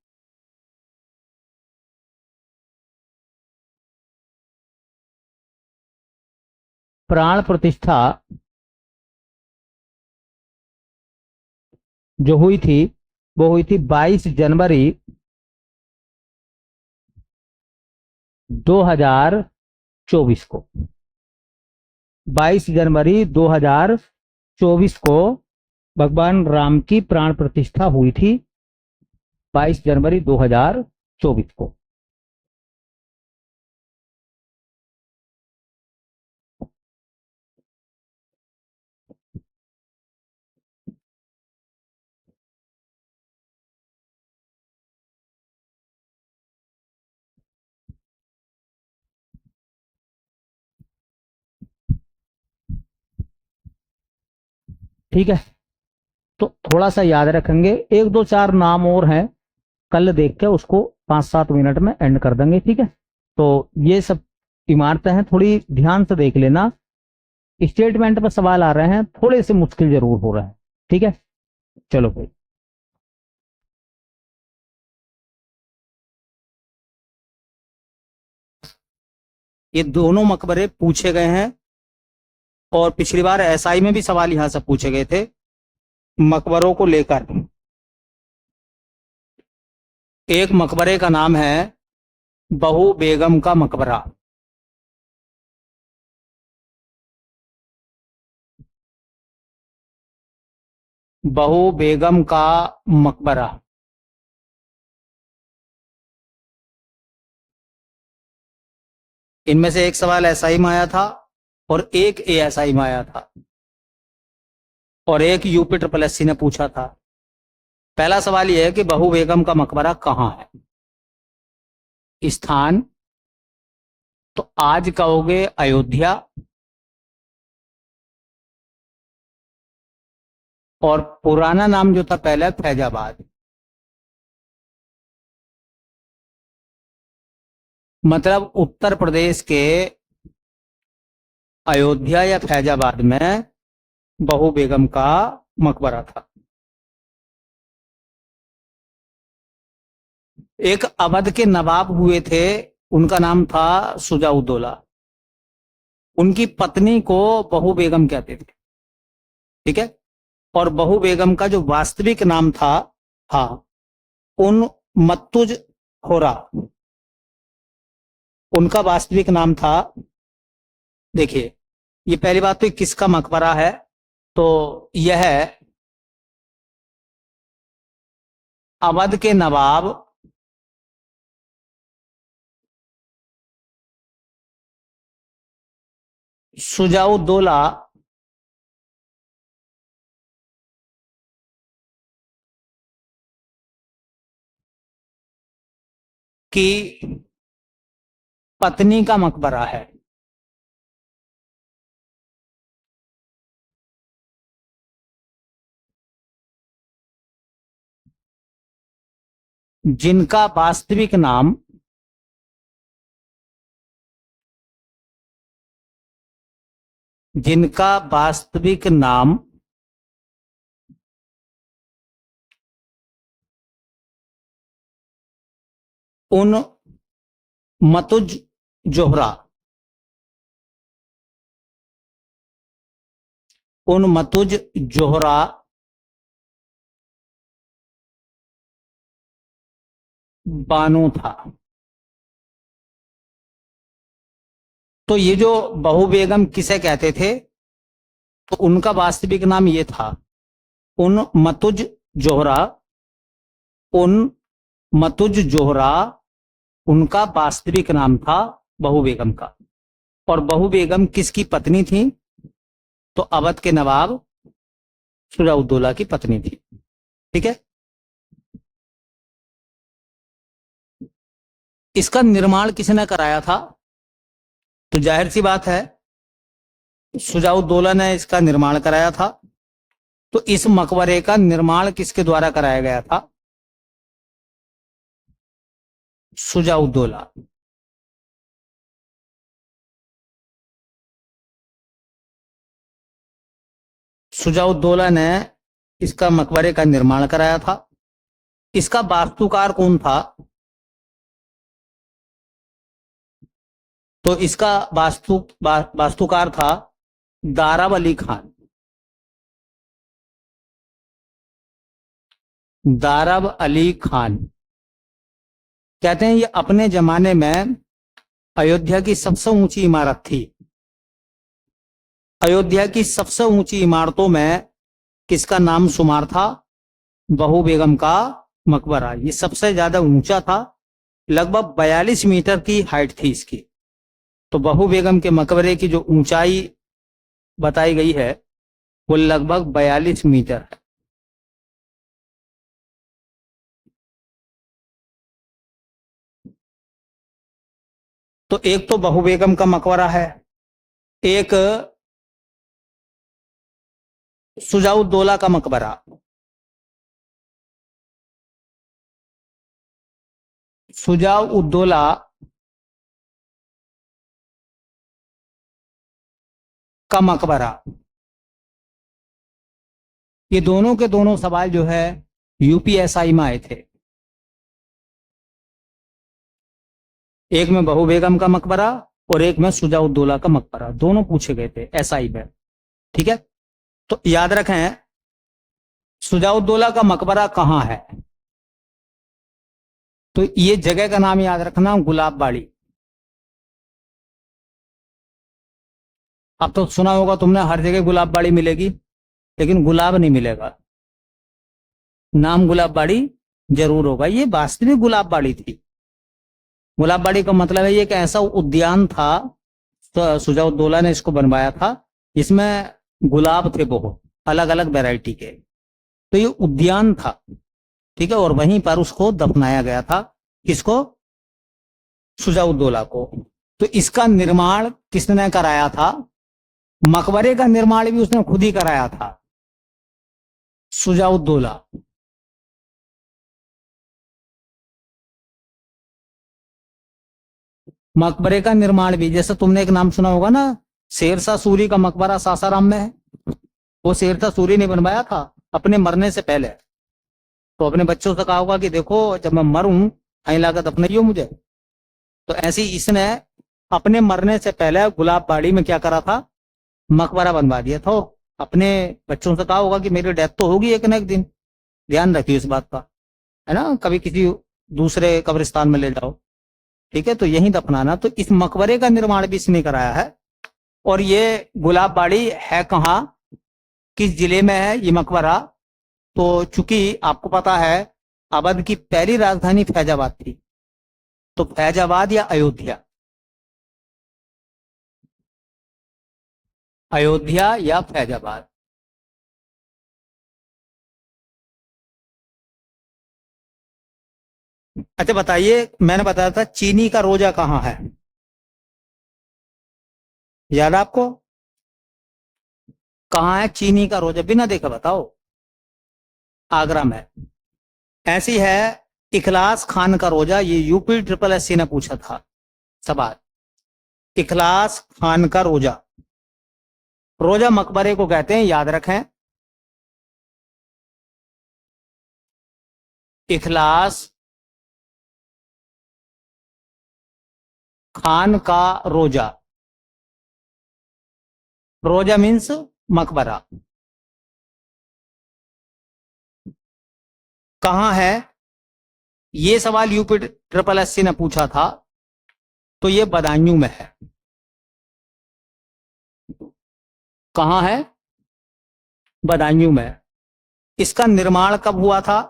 Speaker 1: प्राण प्रतिष्ठा जो हुई थी, वो हुई थी 22 जनवरी 2024 को। 22 जनवरी 2024 को भगवान राम की प्राण प्रतिष्ठा हुई थी, 22 जनवरी 2024 को। ठीक है, तो थोड़ा सा याद रखेंगे, एक दो चार नाम और हैं, कल देख के उसको 5-7 मिनट में एंड कर देंगे। ठीक है, तो ये सब इमारतें हैं, थोड़ी ध्यान से देख लेना। स्टेटमेंट पर सवाल आ रहे हैं, थोड़े से मुश्किल जरूर हो रहे हैं। ठीक है, चलो भाई। ये दोनों मकबरे पूछे गए हैं, और पिछली बार एसआई में भी सवाल यहां से पूछे गए थे मकबरों को लेकर। एक मकबरे का नाम है बहू बेगम का मकबरा। बहू बेगम का मकबरा। इनमें से एक सवाल एसआई में आया था, और एक एएसआई में आया था, और एक यूपी ट्रिपल एससी ने पूछा था। पहला सवाल यह है कि बहू बेगम का मकबरा कहां है? स्थान तो आज कहोगे अयोध्या, और पुराना नाम जो था पहले फैजाबाद। मतलब उत्तर प्रदेश के अयोध्या या फैजाबाद में बहू बेगम का मकबरा था। एक अवध के नवाब हुए थे, उनका नाम था सुजाउद्दौला। उनकी पत्नी को बहू बेगम कहते थे। ठीक है, और बहू बेगम का जो वास्तविक नाम था, हाँ, उन मत्तुज होरा, उनका वास्तविक नाम था। देखिए, ये पहली बात तो किसका मकबरा है, तो यह अवध के नवाब सुजाउद्दौला की पत्नी का मकबरा है। जिनका वास्तविक नाम जिनका वास्तविक नाम उन मतुज जोहरा, उन मतुज जोहरा बानो था। तो ये जो बहु बेगम किसे कहते थे, तो उनका वास्तविक नाम ये था, उन मतुज जोहरा, उन मतुज जोहरा, उनका वास्तविक नाम था बहु बेगम का। और बहु बेगम किसकी पत्नी थी, तो अवध के नवाब शुजाउद्दौला की पत्नी थी। ठीक है। इसका निर्माण किसने कराया था, तो जाहिर सी बात है शुजाउद्दौला ने इसका निर्माण कराया था। तो इस मकबरे का निर्माण किसके द्वारा कराया गया था, शुजाउद्दौला। शुजाउद्दौला ने इसका मकबरे का निर्माण कराया था। इसका वास्तुकार कौन था, तो इसका वास्तुकार था दाराब अली खान। दाराब अली खान कहते हैं ये अपने जमाने में अयोध्या की सबसे ऊंची इमारत थी। अयोध्या की सबसे ऊंची इमारतों में किसका नाम शुमार था, बहू बेगम का मकबरा। ये सबसे ज्यादा ऊंचा था, लगभग 42 मीटर की हाइट थी इसकी। तो बहू बेगम के मकबरे की जो ऊंचाई बताई गई है वो लगभग 42 मीटर है। तो एक तो बहू बेगम का मकबरा है, एक शुजाउद्दौला का मकबरा। शुजाउद्दौला का मकबरा, ये दोनों के दोनों सवाल जो है यूपीएसआई में आए थे। एक में बहू बेगम का मकबरा और एक में शुजाउद्दौला का मकबरा, दोनों पूछे गए थे एसआई में। ठीक है। तो याद रखें शुजाउद्दौला का मकबरा कहां है, तो ये जगह का नाम याद रखना, गुलाबबाड़ी। अब तो सुना होगा तुमने हर जगह गुलाबबाड़ी मिलेगी, लेकिन गुलाब नहीं मिलेगा, नाम गुलाबबाड़ी जरूर होगा। ये वास्तविक गुलाबबाड़ी थी। गुलाबबाड़ी का मतलब है ये एक ऐसा उद्यान था, तो शुजाउद्दौला ने इसको बनवाया था, जिसमें गुलाब थे बहुत अलग अलग वैरायटी के। तो ये उद्यान था। ठीक है। और वहीं पर उसको दफनाया गया था, किसको, शुजाउद्दौला को। तो इसका निर्माण किसने कराया था, मकबरे का निर्माण भी उसने खुद ही कराया था, शुजाउद्दौला। मकबरे का निर्माण भी, जैसे तुमने एक नाम सुना होगा ना, शेरशाह सूरी का मकबरा सासाराम में है। वो शेरशाह सूरी ने बनवाया था अपने मरने से पहले। तो अपने बच्चों से कहा होगा कि देखो जब मैं मरूं कहीं लाकर दफनाइयो मुझे। तो ऐसी इसने अपने मरने से पहले गुलाबबाड़ी में क्या करा था, मकबरा बनवा दिया था। और अपने बच्चों से कहा होगा कि मेरी डेथ तो होगी एक न एक दिन, ध्यान रखिए इस बात का, है ना, कभी किसी दूसरे कब्रिस्तान में ले जाओ। ठीक है। तो यहीं दफनाना। तो इस मकबरे का निर्माण भी इसने कराया है। और ये गुलाबबाड़ी है कहाँ, किस जिले में है ये मकबरा, तो चूंकि आपको पता है अवध की पहली राजधानी फैजाबाद थी, तो फैजाबाद या अयोध्या, अयोध्या या फैजाबाद। अच्छा बताइए, मैंने बताया था चीनी का रोजा कहाँ है, याद आपको, कहाँ है चीनी का रोजा, बिना देखा बताओ, आगरा में। ऐसी है इखलास खान का रोजा, ये यूपी ट्रिपल एससी ने पूछा था सवाल। इखलास खान का रोजा, रोजा मकबरे को कहते हैं, याद रखें। इखलास खान का रोजा, रोजा मीन्स मकबरा, कहां है? ये सवाल यूपी ट्रिपल एससी ने पूछा था, तो ये बदायूं में है। कहां है? बदायूं में। इसका निर्माण कब हुआ था?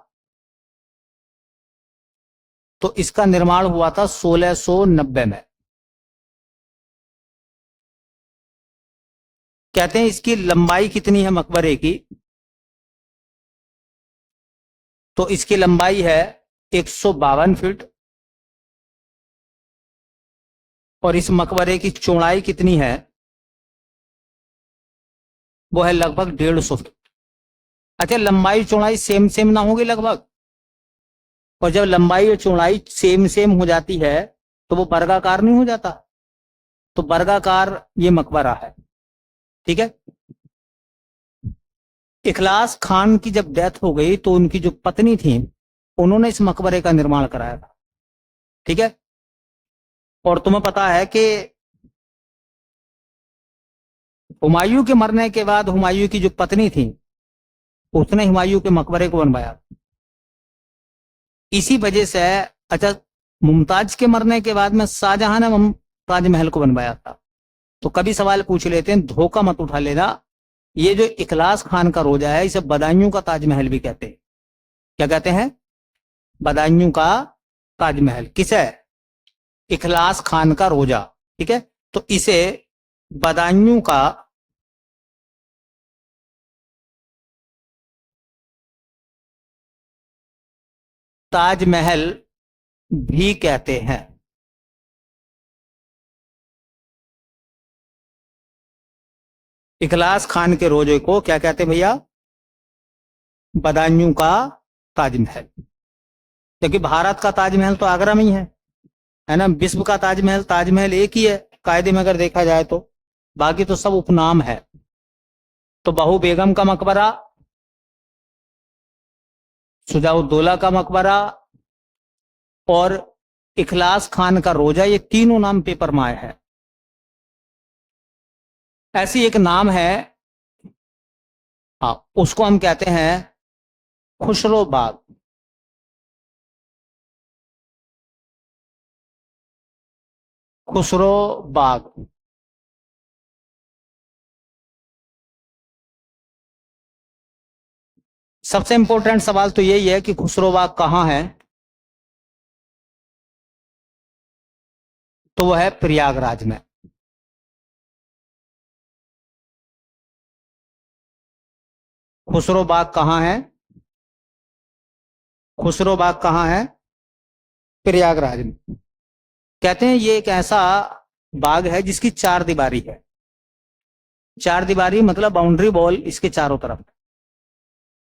Speaker 1: तो इसका निर्माण हुआ था 1690 में। कहते हैं इसकी लंबाई कितनी है मकबरे की? तो इसकी लंबाई है 152 फीट, और इस मकबरे की चौड़ाई कितनी है? वो है लगभग 150 फीट। अच्छा, लंबाई चौड़ाई सेम सेम ना होगी लगभग? और जब लंबाई और चौड़ाई सेम सेम हो जाती है तो वो वर्गाकार नहीं हो जाता? तो वर्गाकार ये मकबरा है। ठीक है। इखलास खान की जब डेथ हो गई तो उनकी जो पत्नी थी उन्होंने इस मकबरे का निर्माण कराया था। ठीक है। और तुम्हें पता है कि हुमायूं के मरने के बाद हुमायूं की जो पत्नी थी उसने हुमायूं के मकबरे को बनवाया। इसी वजह से, अच्छा, मुमताज के मरने के बाद में शाहजहां ने ताजमहल को बनवाया था। तो कभी सवाल पूछ लेते हैं, धोखा मत उठा लेना। ये जो इखलास खान का रोजा है इसे बदायूं का ताजमहल भी कहते हैं। क्या कहते हैं? बदायूं का ताजमहल। किसे? इखलास खान का रोजा। ठीक है। तो इसे बदायूं का ताजमहल भी कहते हैं। इखलास खान के रोजे को क्या कहते हैं भैया? बदायूं का ताजमहल। क्योंकि भारत का ताजमहल तो आगरा में ही है ना। विश्व का ताजमहल ताजमहल एक ही है कायदे में अगर देखा जाए तो, बाकी तो सब उपनाम है। तो बहू बेगम का मकबरा, सुजाउद्दौला का मकबरा और इखलास खान का रोजा, ये तीनों नाम पेपर में आए हैं। ऐसी एक नाम है, हाँ, उसको हम कहते हैं खुसरो बाग। खुसरो बाग। सबसे इंपॉर्टेंट सवाल तो यही है कि खुसरो बाग कहां है? तो वह है प्रयागराज में। खुसरो बाग कहां है? खुसरो बाग कहां है? प्रयागराज में। कहते हैं ये एक ऐसा बाग है जिसकी चार दीवारी है। चार दीवारी मतलब बाउंड्री वॉल इसके चारों तरफ।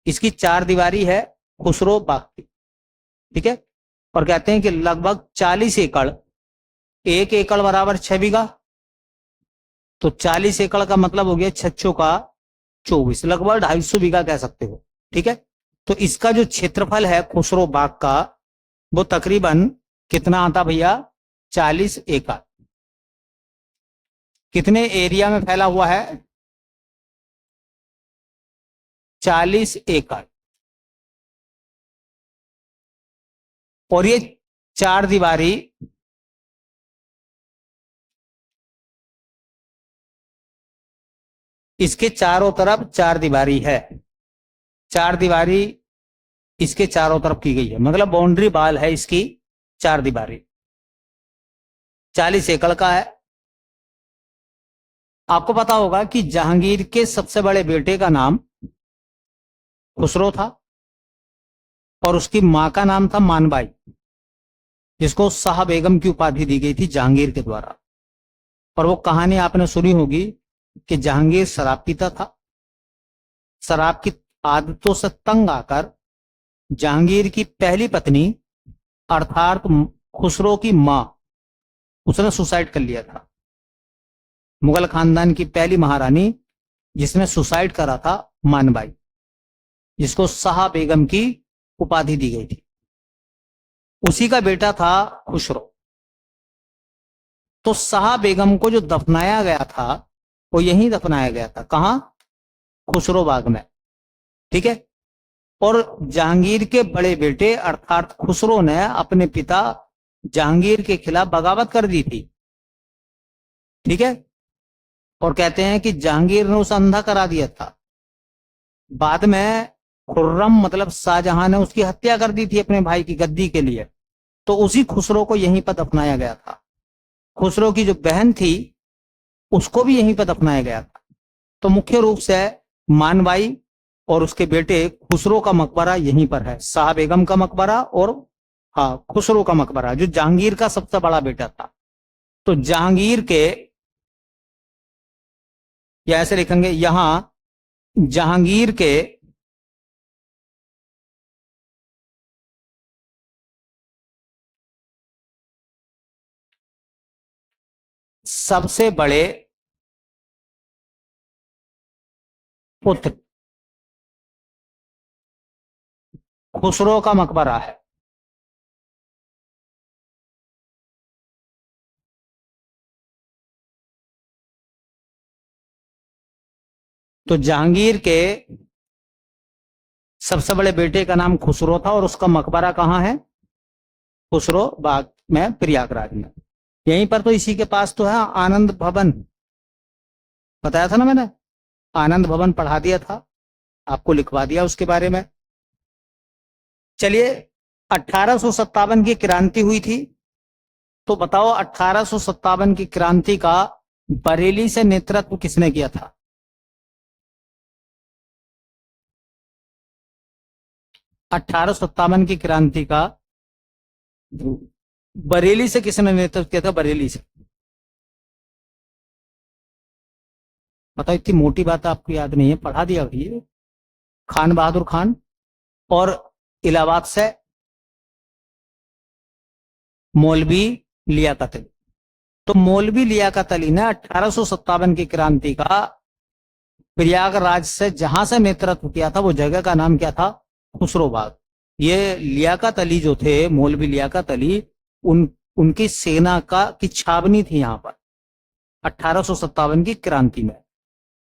Speaker 1: इसकी चार दीवारी है खुसरो बाग की। ठीक है। और कहते हैं कि लगभग 40 एकड़, 1 एकड़ बराबर 6 बीघा, तो 40 एकड़ का मतलब हो गया 6 का 24, लगभग 250 बीघा कह सकते हो। ठीक है। तो इसका जो क्षेत्रफल है खुसरो बाग का वो तकरीबन कितना आता भैया? 40 एकड़। कितने एरिया में फैला हुआ है? 40 एकड़। और ये चार दीवारी इसके चारों तरफ चार दीवारी है। चार दीवारी इसके चारों तरफ की गई है, मतलब बाउंड्री वॉल है इसकी चार दीवारी। 40 एकड़ का है। आपको पता होगा कि जहांगीर के सबसे बड़े बेटे का नाम खुसरो था और उसकी मां का नाम था मानबाई, जिसको शाह बेगम की उपाधि दी गई थी जहांगीर के द्वारा। और वो कहानी आपने सुनी होगी कि जहांगीर शराब पीता था। शराब की आदतों से तंग आकर जहांगीर की पहली पत्नी अर्थात खुसरो की मां, उसने सुसाइड कर लिया था। मुगल खानदान की पहली महारानी जिसने सुसाइड करा था मानबाई, जिसको शाह बेगम की उपाधि दी गई थी, उसी का बेटा था खुसरो। तो शाह बेगम को जो दफनाया गया था वो यहीं दफनाया गया था। कहाँ? खुसरो बाग में। ठीक है। और जहांगीर के बड़े बेटे अर्थात खुसरो ने अपने पिता जहांगीर के खिलाफ बगावत कर दी थी। ठीक है। और कहते हैं कि जहांगीर ने उसे अंधा करा दिया था। बाद में खुर्रम मतलब शाहजहां ने उसकी हत्या कर दी थी अपने भाई की गद्दी के लिए। तो उसी खुसरो को यहीं पर दफनाया गया था। खुसरो की जो बहन थी उसको भी यहीं पर दफनाया गया था। तो मुख्य रूप से मानबाई और उसके बेटे खुसरो का मकबरा यहीं पर है। शाह बेगम का मकबरा और हाँ खुसरो का मकबरा, जो जहांगीर का सबसे बड़ा बेटा था। तो जहांगीर के, या ऐसे लिखेंगे यहां जहांगीर के सबसे बड़े पुत्र खुसरो का मकबरा है। तो जहांगीर के सबसे बड़े बेटे का नाम खुसरो था और उसका मकबरा कहाँ है? खुसरो बाग में, प्रयागराज में। यहीं पर तो इसी के पास तो है आनंद भवन। बताया था ना मैंने, आनंद भवन पढ़ा दिया था आपको, लिखवा दिया उसके बारे में। चलिए, 1857 की क्रांति हुई थी। तो बताओ 1857 की क्रांति का बरेली से नेतृत्व किसने किया था? 1857 की क्रांति का बरेली से किसने नेतृत्व किया था? बरेली से। बताओ, इतनी मोटी बात आपको याद नहीं है, पढ़ा दिया भैया। खान बहादुर खान। और इलाहाबाद से मौलवी लियाकत अली। तो मौलवी लियाकत अली ने 1857 की क्रांति का प्रयागराज से जहां से नेतृत्व किया था वो जगह का नाम क्या था? खुसरो बाग। ये लियाकत अली जो थे, मौलवी लियाकत अली, उनकी सेना की छावनी थी यहां पर 1857 की क्रांति में।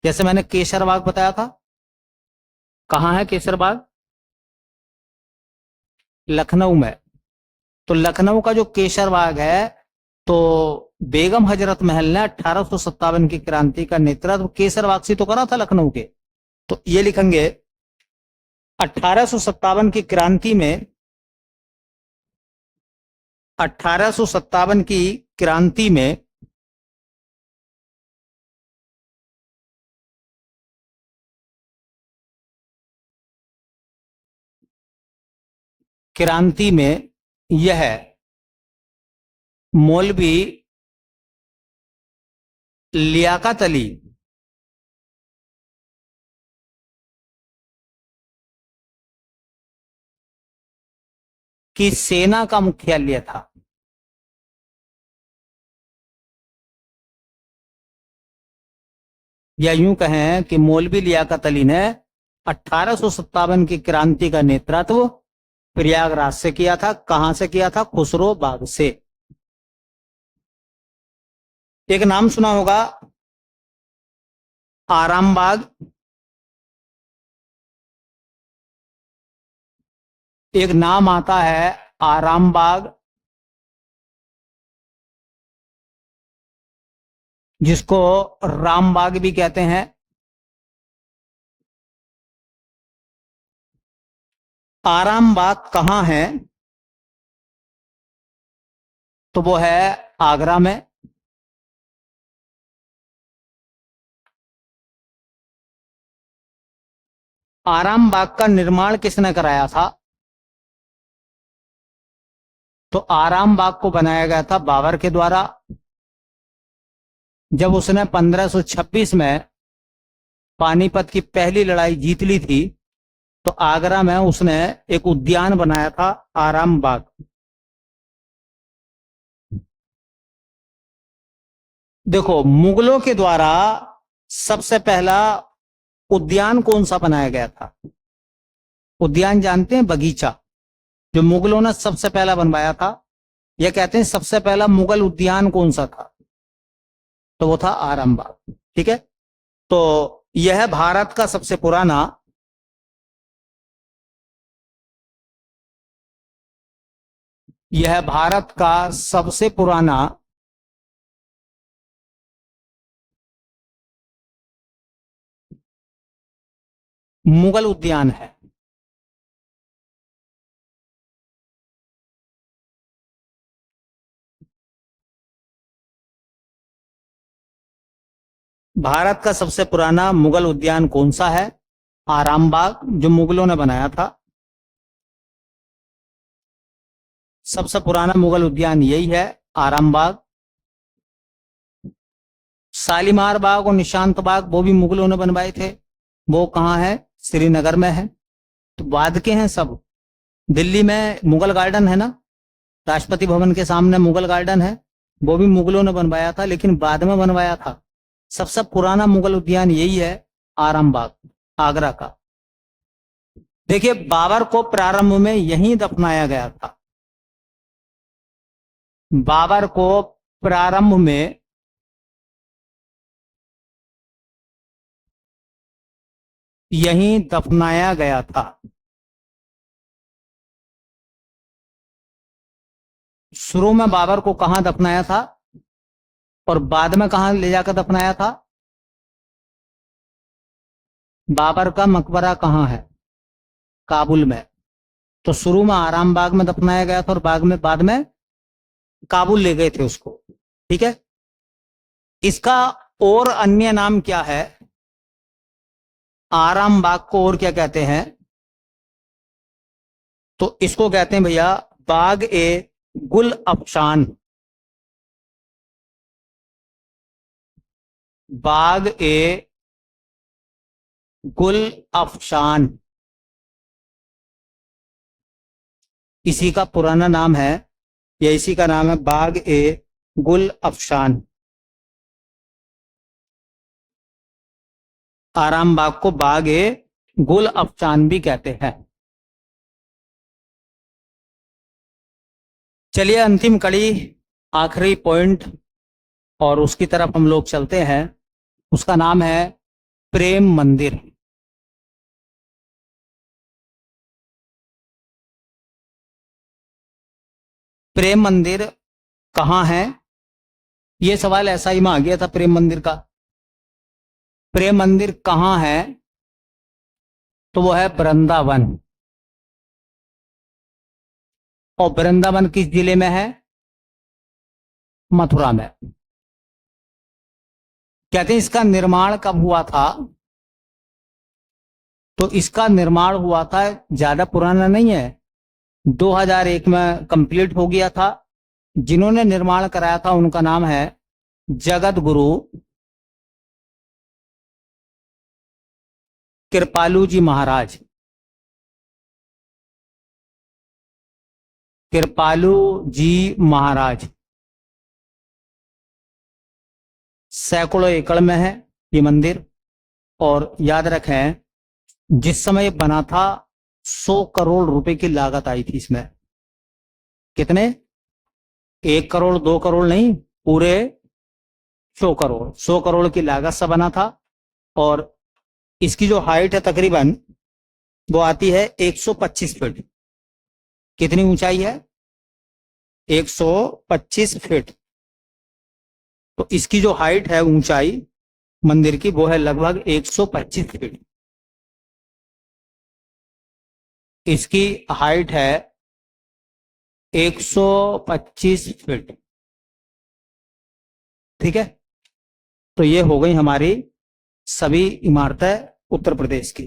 Speaker 1: जैसे मैंने केसर बाग बताया था, कहां है केसर बाग? लखनऊ में। तो लखनऊ का जो केसर बाग है, तो बेगम हजरत महल ने 1857 की क्रांति का नेतृत्व केसर बाग से तो करा था, लखनऊ के। तो ये लिखेंगे 1857 की क्रांति में, 1857 की क्रांति में यह मौलवी लियाकत अली की सेना का मुख्यालय था। या यूं कहें कि मौलवी लियाकत अली ने 1857 की क्रांति का नेतृत्व प्रयागराज से किया था। कहां से किया था? खुसरो बाग से। एक नाम सुना होगा, आरामबाग। एक नाम आता है आरामबाग, जिसको रामबाग भी कहते हैं। आरामबाग कहां है? तो वो है आगरा में। आरामबाग का निर्माण किसने कराया था? तो आरामबाग को बनाया गया था बाबर के द्वारा। जब उसने 1526 में पानीपत की पहली लड़ाई जीत ली थी, तो आगरा में उसने एक उद्यान बनाया था, आरामबाग। देखो, मुगलों के द्वारा सबसे पहला उद्यान कौन सा बनाया गया था? उद्यान जानते हैं? बगीचा, जो मुगलों ने सबसे पहला बनवाया था। यह कहते हैं सबसे पहला मुगल उद्यान कौन सा था? तो वो था आरामबाग। ठीक है, तो यह भारत का सबसे पुराना यह भारत का सबसे पुराना मुगल उद्यान है। भारत का सबसे पुराना मुगल उद्यान कौन सा है? आरामबाग, जो मुगलों ने बनाया था। सबसे पुराना मुगल उद्यान यही है, आरामबाग। शालीमार बाग और निशांत बाग वो भी मुगलों ने बनवाए थे। वो कहाँ है? श्रीनगर में है। तो बाद के हैं सब। दिल्ली में मुगल गार्डन है ना, राष्ट्रपति भवन के सामने मुगल गार्डन है, वो भी मुगलों ने बनवाया था, लेकिन बाद में बनवाया था। सबसे पुराना मुगल उद्यान यही है, आरामबाग, आगरा का। देखिए, बाबर को प्रारंभ में यहीं दफनाया गया था। बाबर को प्रारंभ में यहीं दफनाया गया था। शुरू में बाबर को कहां दफनाया था और बाद में कहां ले जाकर दफनाया था? बाबर का मकबरा कहां है? काबुल में। तो शुरू में आरामबाग में दफनाया गया था और बाद में काबुल ले गए थे उसको। ठीक है, इसका और अन्य नाम क्या है? आरामबाग को और क्या कहते हैं? तो इसको कहते हैं भैया बाग ए गुल अफशान। बाग ए गुल अफशान इसी का पुराना नाम है, या इसी का नाम है बाग ए गुल अफशान। आरामबाग को बाग ए गुल अफशान भी कहते हैं। चलिए, अंतिम कड़ी, आखिरी पॉइंट, और उसकी तरफ हम लोग चलते हैं। उसका नाम है प्रेम मंदिर। प्रेम मंदिर कहां है? यह सवाल ऐसा ही में आ गया था प्रेम मंदिर का। प्रेम मंदिर कहां है? तो वो है वृंदावन। और वृंदावन किस जिले में है? मथुरा में। कहते हैं इसका निर्माण कब हुआ था? तो इसका निर्माण हुआ था, ज्यादा पुराना नहीं है, 2001 में कंप्लीट हो गया था। जिन्होंने निर्माण कराया था उनका नाम है जगत गुरु कृपालू जी महाराज। कृपालू जी महाराज। सैकड़ों एकड़ में है ये मंदिर। और याद रखें, जिस समय बना था 100 करोड़ रुपए की लागत आई थी इसमें। कितने? 1 करोड़ 2 करोड़ नहीं, पूरे 100 करोड़। 100 करोड़ की लागत से बना था। और इसकी जो हाइट है तकरीबन वो आती है 125 फीट। कितनी ऊंचाई है? 125 फीट। तो इसकी जो हाइट है, ऊंचाई मंदिर की, वो है लगभग 125 फीट। इसकी हाइट है 125 फीट। ठीक है, तो ये हो गई हमारी सभी इमारतें उत्तर प्रदेश की।